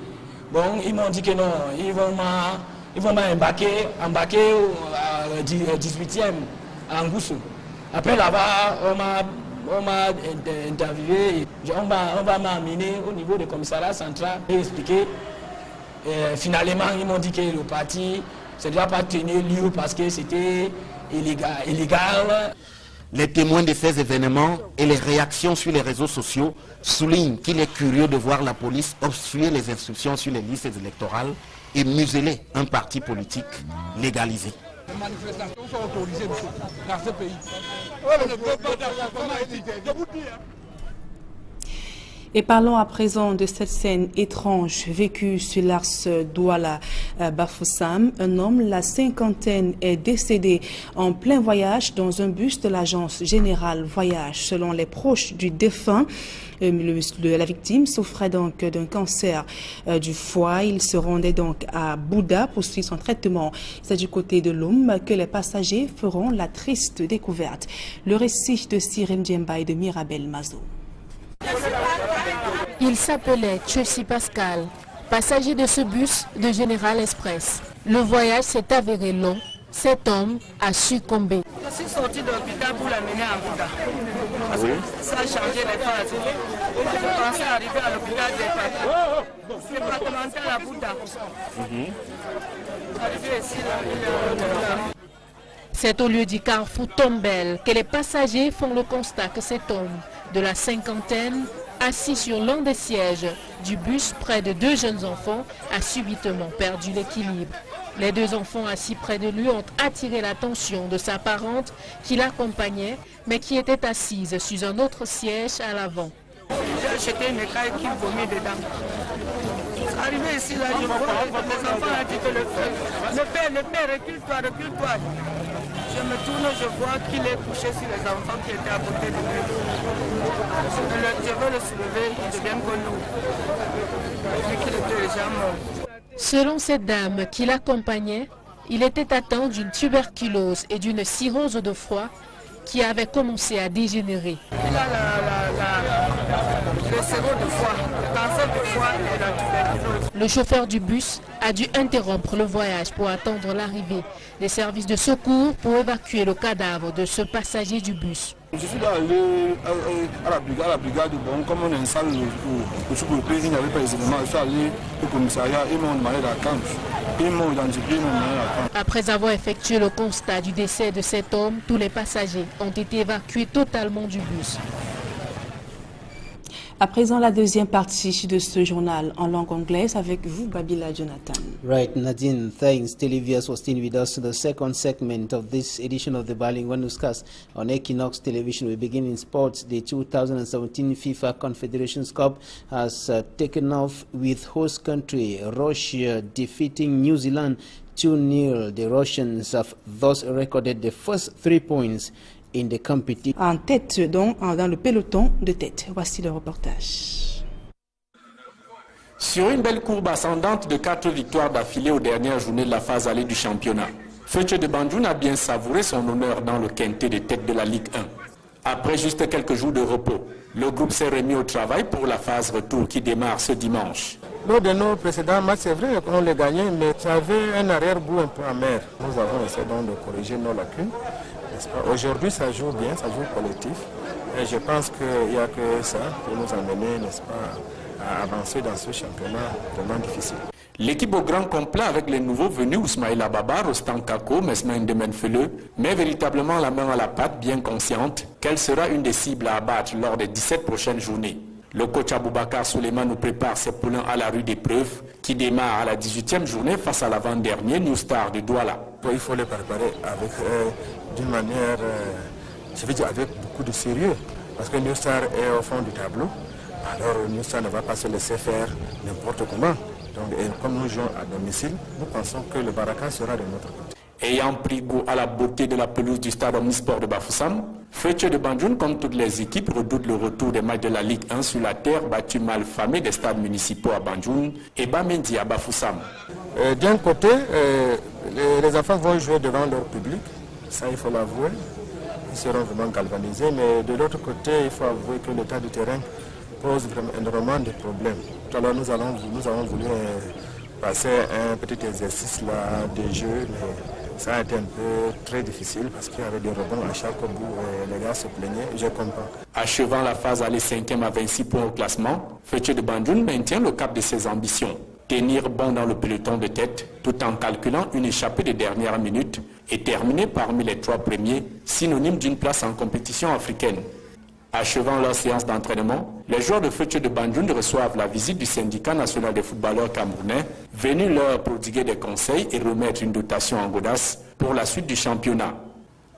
Bon, ils m'ont dit que non, ils vont m'embarquer au 18e à Angoussou. Après là-bas, on m'a interviewé, on va m'amener au niveau du commissariat central et expliquer. Finalement, ils m'ont dit que le parti ne doit pas tenir lieu parce que c'était illégal. Les témoins de ces événements et les réactions sur les réseaux sociaux soulignent qu'il est curieux de voir la police obstruer les inscriptions sur les listes électorales et museler un parti politique légalisé. Les manifestations sont autorisées dans ce pays. Et parlons à présent de cette scène étrange vécue sur l'Ars Douala Bafoussam. Un homme, la cinquantaine, est décédé en plein voyage dans un bus de l'agence Générale Voyage. Selon les proches du défunt, la victime souffrait donc d'un cancer du foie. Il se rendait donc à Bouddha pour suivre son traitement. C'est du côté de l'homme que les passagers feront la triste découverte. Le récit de Cyril Djemba et de Mirabel Mazo. Il s'appelait Chelsea Pascal, passager de ce bus de Général Express. Le voyage s'est avéré long. Cet homme a succombé. Je suis sorti de l'hôpital pour l'amener à Bouddha. Parce que ça a changé les phases. Je pensais arriver à l'hôpital départemental à Bouddha. Arrivé ici, C'est au lieu du carrefour Tombelle que les passagers font le constat que cet homme de la cinquantaine, assis sur l'un des sièges du bus près de deux jeunes enfants, a subitement perdu l'équilibre. Les deux enfants assis près de lui ont attiré l'attention de sa parente qui l'accompagnait, mais qui était assise sur un autre siège à l'avant. J'ai acheté une écaille qui vomit dedans. Arrivé ici, là, je vois les enfants ont dit que le père, recule-toi, recule-toi. Je me tourne, je vois qu'il est couché sur les enfants qui étaient à côté de lui. Je veux le soulever, il devient lourd. Et qu'il était déjà mort. Selon cette dame qui l'accompagnait, il était atteint d'une tuberculose et d'une cirrhose de foie qui avait commencé à dégénérer. Il a le sirop de foie, le cancer de foie et la tuberculose. Le chauffeur du bus a dû interrompre le voyage pour attendre l'arrivée des services de secours pour évacuer le cadavre de ce passager du bus. Je suis allé à la brigade, bon, comme on installe le sous-préfet, il n'y avait pas les éléments. Je suis allé au commissariat, ils m'ont demandé la camp. Ils m'ont identifié, ils m'ont demandé la camp. Après avoir effectué le constat du décès de cet homme, tous les passagers ont été évacués totalement du bus. À présent, la deuxième partie de ce journal en langue anglaise avec vous, Babila Jonathan. Right, Nadine, thanks. Televia was still with us. The second segment of this edition of the Bilingual Newscast on Equinox Television. We begin in sports. The 2017 FIFA Confederations Cup has taken off with host country Russia defeating New Zealand 2-0. The Russians have thus recorded the first 3 points in the competition. En tête, donc, dans le peloton de tête. Voici le reportage. Sur une belle courbe ascendante de 4 victoires d'affilée aux dernières journées de la phase allée du championnat, Feuche de Bandjoun a bien savouré son honneur dans le quintet de tête de la Ligue 1. Après juste quelques jours de repos, le groupe s'est remis au travail pour la phase retour qui démarre ce dimanche. Lors de nos précédents matchs, c'est vrai qu'on les gagnait, mais ça avait un arrière-goût un peu amer. Nous avons essayé donc de corriger nos lacunes. Aujourd'hui, ça joue bien, ça joue collectif. Et je pense qu'il n'y a que ça pour nous amener, n'est-ce pas, à avancer dans ce championnat vraiment difficile. L'équipe au grand complet avec les nouveaux venus Ousmaïla Baba, Rostan Kako, Mesmin Demenfele, met véritablement la main à la pâte, bien consciente qu'elle sera une des cibles à abattre lors des 17 prochaines journées. Le coach Aboubakar Souleymane nous prépare ses poulains à la rue d'épreuve qui démarre à la 18e journée face à l'avant-dernier New Star de Douala. Il faut les préparer avec, d'une manière, je veux dire avec beaucoup de sérieux, parce que New Star est au fond du tableau. Alors New Star ne va pas se laisser faire n'importe comment. Donc, et comme nous jouons à domicile, nous pensons que le Baraka sera de notre côté. Ayant pris goût à la beauté de la pelouse du stade omnisport de Bafoussam, Fethiye de Banjoun, comme toutes les équipes, redoute le retour des matchs de la Ligue 1 sur la terre battue mal famée des stades municipaux à Banjoun et Bamendi à Bafoussam. D'un côté, les enfants vont jouer devant leur public, ça il faut l'avouer, ils seront vraiment galvanisés, mais de l'autre côté, il faut avouer que l'état du terrain pose vraiment énormément de problèmes. Tout à l'heure, nous avons voulu passer un petit exercice là de jeu, mais ça a été un peu très difficile parce qu'il y avait des rebonds à chaque bout et les gars se plaignaient, je comprends. Achevant la phase aller 5e à 26 points au classement, Fethiye de Banjoun maintient le cap de ses ambitions. Tenir bon dans le peloton de tête tout en calculant une échappée de dernière minute et terminer parmi les 3 premiers, synonyme d'une place en compétition africaine. Achevant leur séance d'entraînement, les joueurs de Fethiye de Banjoun reçoivent la visite du syndicat national des footballeurs camerounais, venu leur prodiguer des conseils et remettre une dotation en godasse pour la suite du championnat.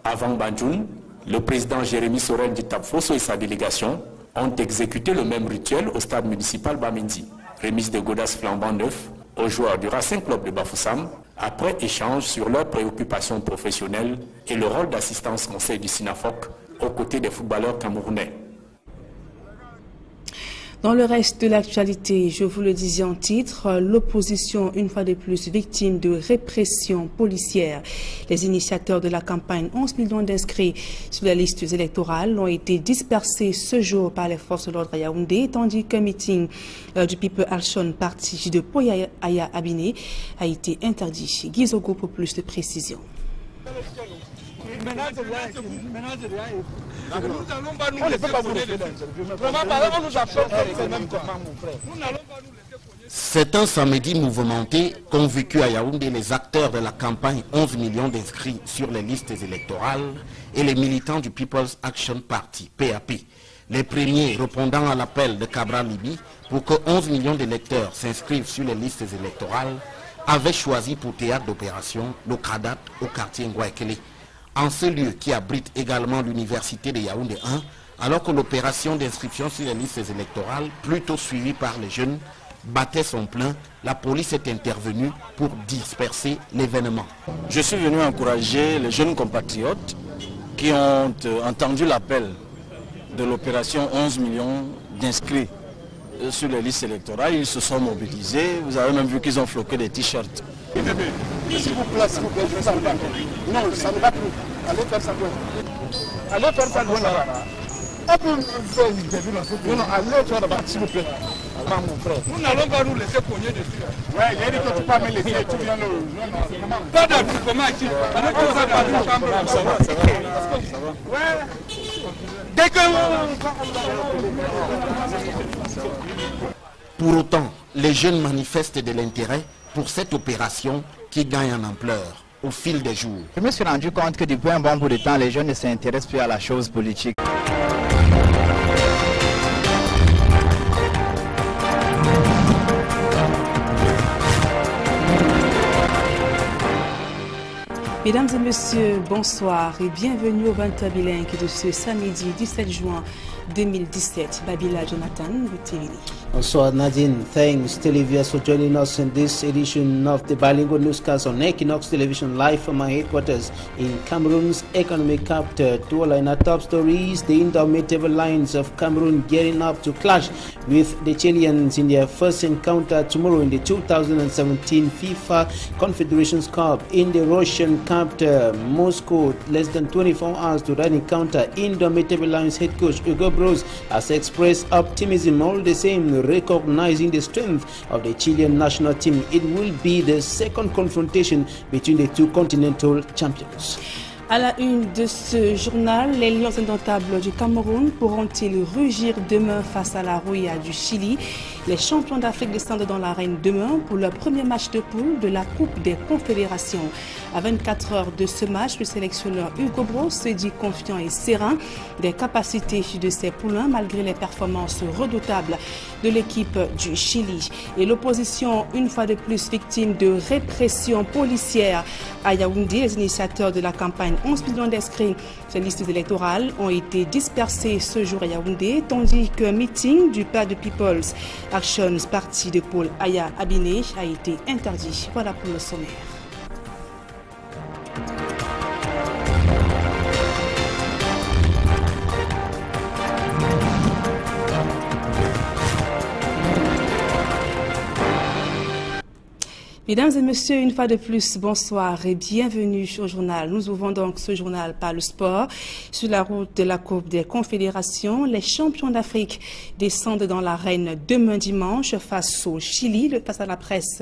Avant Banjoun, le président Jérémy Sorel du Tapfosso et sa délégation ont exécuté le même rituel au stade municipal Bamendi. Remise de godasses flambant neufs aux joueurs du Racing Club de Bafoussam, après échange sur leurs préoccupations professionnelles et le rôle d'assistance conseil du SINAFOC aux côtés des footballeurs camerounais. Dans le reste de l'actualité, je vous le disais en titre, l'opposition, une fois de plus, victime de répression policière. Les initiateurs de la campagne 11 millions d'inscrits sur les listes électorales ont été dispersés ce jour par les forces de l'ordre à Yaoundé, tandis qu'un meeting du People Action Party de Poya Aya Abiné a été interdit. Guizogo pour plus de précision. Nous n'allons pas nous laisser C'est un samedi mouvementé qu'ont vécu à Yaoundé les acteurs de la campagne 11 millions d'inscrits sur les listes électorales et les militants du People's Action Party, PAP. Les premiers répondant à l'appel de Cabral Libi pour que 11 millions d'électeurs s'inscrivent sur les listes électorales avaient choisi pour théâtre d'opération le Kradat au quartier Ngouaekele, en ce lieu qui abrite également l'université de Yaoundé 1, alors que l'opération d'inscription sur les listes électorales, plutôt suivie par les jeunes, battait son plein, la police est intervenue pour disperser l'événement. Je suis venu encourager les jeunes compatriotes qui ont entendu l'appel de l'opération 11 millions d'inscrits sur les listes électorales. Ils se sont mobilisés, vous avez même vu qu'ils ont floqué des t-shirts. S'il vous plaît, je ne sens pas. Non, ça ne va plus. Allez faire ça loin. Allez faire ça loin là-bas. On peut faire une interview dans ce pays. Non, allez faire là-bas, s'il vous plaît. Mon frère. Nous n'allons pas nous laisser cogner dessus. Ouais, il a dit que tu peux me laisser. Tu viens le. Pas de comment ici. Allez faire ça dans une chambre. Ça va, ça va. Ouais. Dès que. Pour autant, les jeunes manifestent de l'intérêt pour cette opération qui gagne en ampleur au fil des jours. Je me suis rendu compte que depuis un bon bout de temps, les jeunes ne s'intéressent plus à la chose politique. Mesdames et messieurs, bonsoir et bienvenue au 20h bilingue de ce samedi 17 juin 2017. Babila Jonathan, Boutivini. Bonsoir Nadine, thanks Televias for joining us in this edition of the bilingual newscast on Equinox Television live from my headquarters in Cameroon's economic capital. Douala in our top stories, the indomitable Lions of Cameroon gearing up to clash with the Chileans in their first encounter tomorrow in the 2017 FIFA Confederations Cup in the Russian capital, Moscow. Less than 24 hours to that encounter, indomitable Lions head coach Ugo Bros has expressed optimism all the same, recognizing the strength of the Chilean national team. It will be the second confrontation between the two continental champions. À la une de ce journal, les Lions indomptables du Cameroun pourront-ils rugir demain face à la Roya du Chili? Les champions d'Afrique descendent dans l'arène demain pour leur premier match de poule de la Coupe des Confédérations. À 24 heures de ce match, le sélectionneur Hugo Bros se dit confiant et serein des capacités de ses poulains malgré les performances redoutables de l'équipe du Chili. Et l'opposition, une fois de plus victime de répression policière à Yaoundé, les initiateurs de la campagne 11 millions d'inscrits sur les listes électorales ont été dispersés ce jour à Yaoundé, tandis qu'un meeting du Parti People's Action Party de Paul Aya Abiné a été interdit. Voilà pour le sommaire. Mesdames et messieurs, une fois de plus, bonsoir et bienvenue au journal. Nous ouvrons donc ce journal par le sport. Sur la route de la Coupe des Confédérations, les champions d'Afrique descendent dans l'arène demain dimanche face au Chili. Face à la presse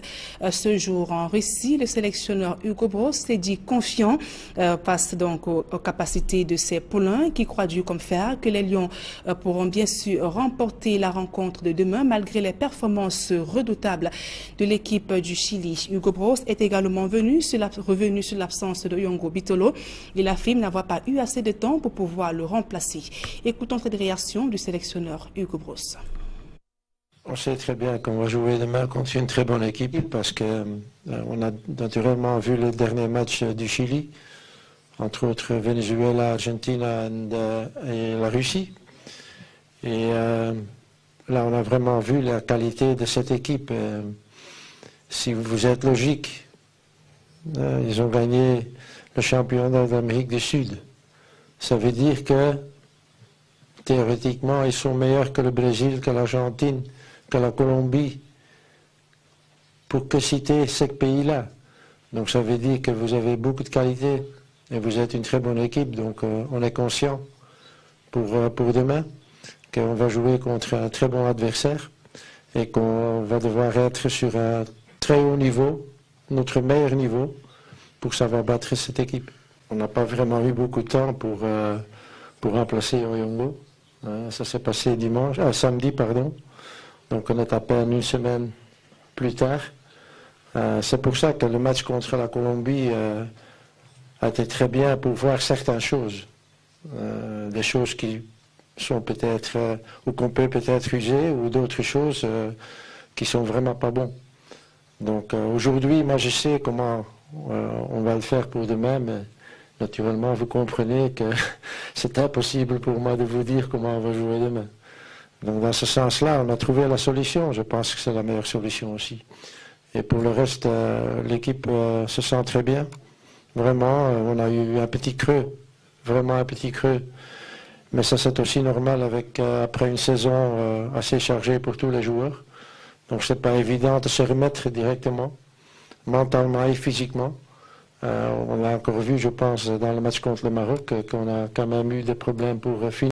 ce jour en Russie, le sélectionneur Hugo Bros s'est dit confiant face donc aux capacités de ses poulains qui croient dur comme fer que les Lions pourront bien sûr remporter la rencontre de demain malgré les performances redoutables de l'équipe du Chili. Hugo Bros est également revenu sur l'absence de Yongo Bitolo. Il affirme n'avoir pas eu assez de temps pour pouvoir le remplacer. Écoutons cette réaction du sélectionneur Hugo Bros. On sait très bien qu'on va jouer demain contre une très bonne équipe parce qu'on a naturellement vu les derniers matchs du Chili, entre autres Venezuela, Argentine et la Russie. Et là, on a vraiment vu la qualité de cette équipe. Si vous êtes logique, ils ont gagné le championnat d'Amérique du Sud. Ça veut dire que, théoriquement, ils sont meilleurs que le Brésil, que l'Argentine, que la Colombie, pour que citer ces pays-là. Donc ça veut dire que vous avez beaucoup de qualité et vous êtes une très bonne équipe. Donc on est conscient pour demain qu'on va jouer contre un très bon adversaire et qu'on va devoir être sur un très haut niveau, notre meilleur niveau, pour savoir battre cette équipe. On n'a pas vraiment eu beaucoup de temps pour remplacer Oyongo. Ça s'est passé samedi, pardon. Donc on est à peine une semaine plus tard. C'est pour ça que le match contre la Colombie a été très bien pour voir certaines choses. Des choses qui sont peut-être, ou qu'on peut peut-être user, ou d'autres choses qui sont vraiment pas bonnes. Donc aujourd'hui, moi je sais comment on va le faire pour demain, mais naturellement vous comprenez que c'est impossible pour moi de vous dire comment on va jouer demain. Donc dans ce sens-là, on a trouvé la solution, je pense que c'est la meilleure solution aussi. Et pour le reste, l'équipe se sent très bien. Vraiment, on a eu un petit creux, vraiment un petit creux. Mais ça c'est aussi normal après une saison assez chargée pour tous les joueurs. Donc c'est pas évident de se remettre directement, mentalement et physiquement. On a encore vu, je pense, dans le match contre le Maroc, qu'on a quand même eu des problèmes pour finir.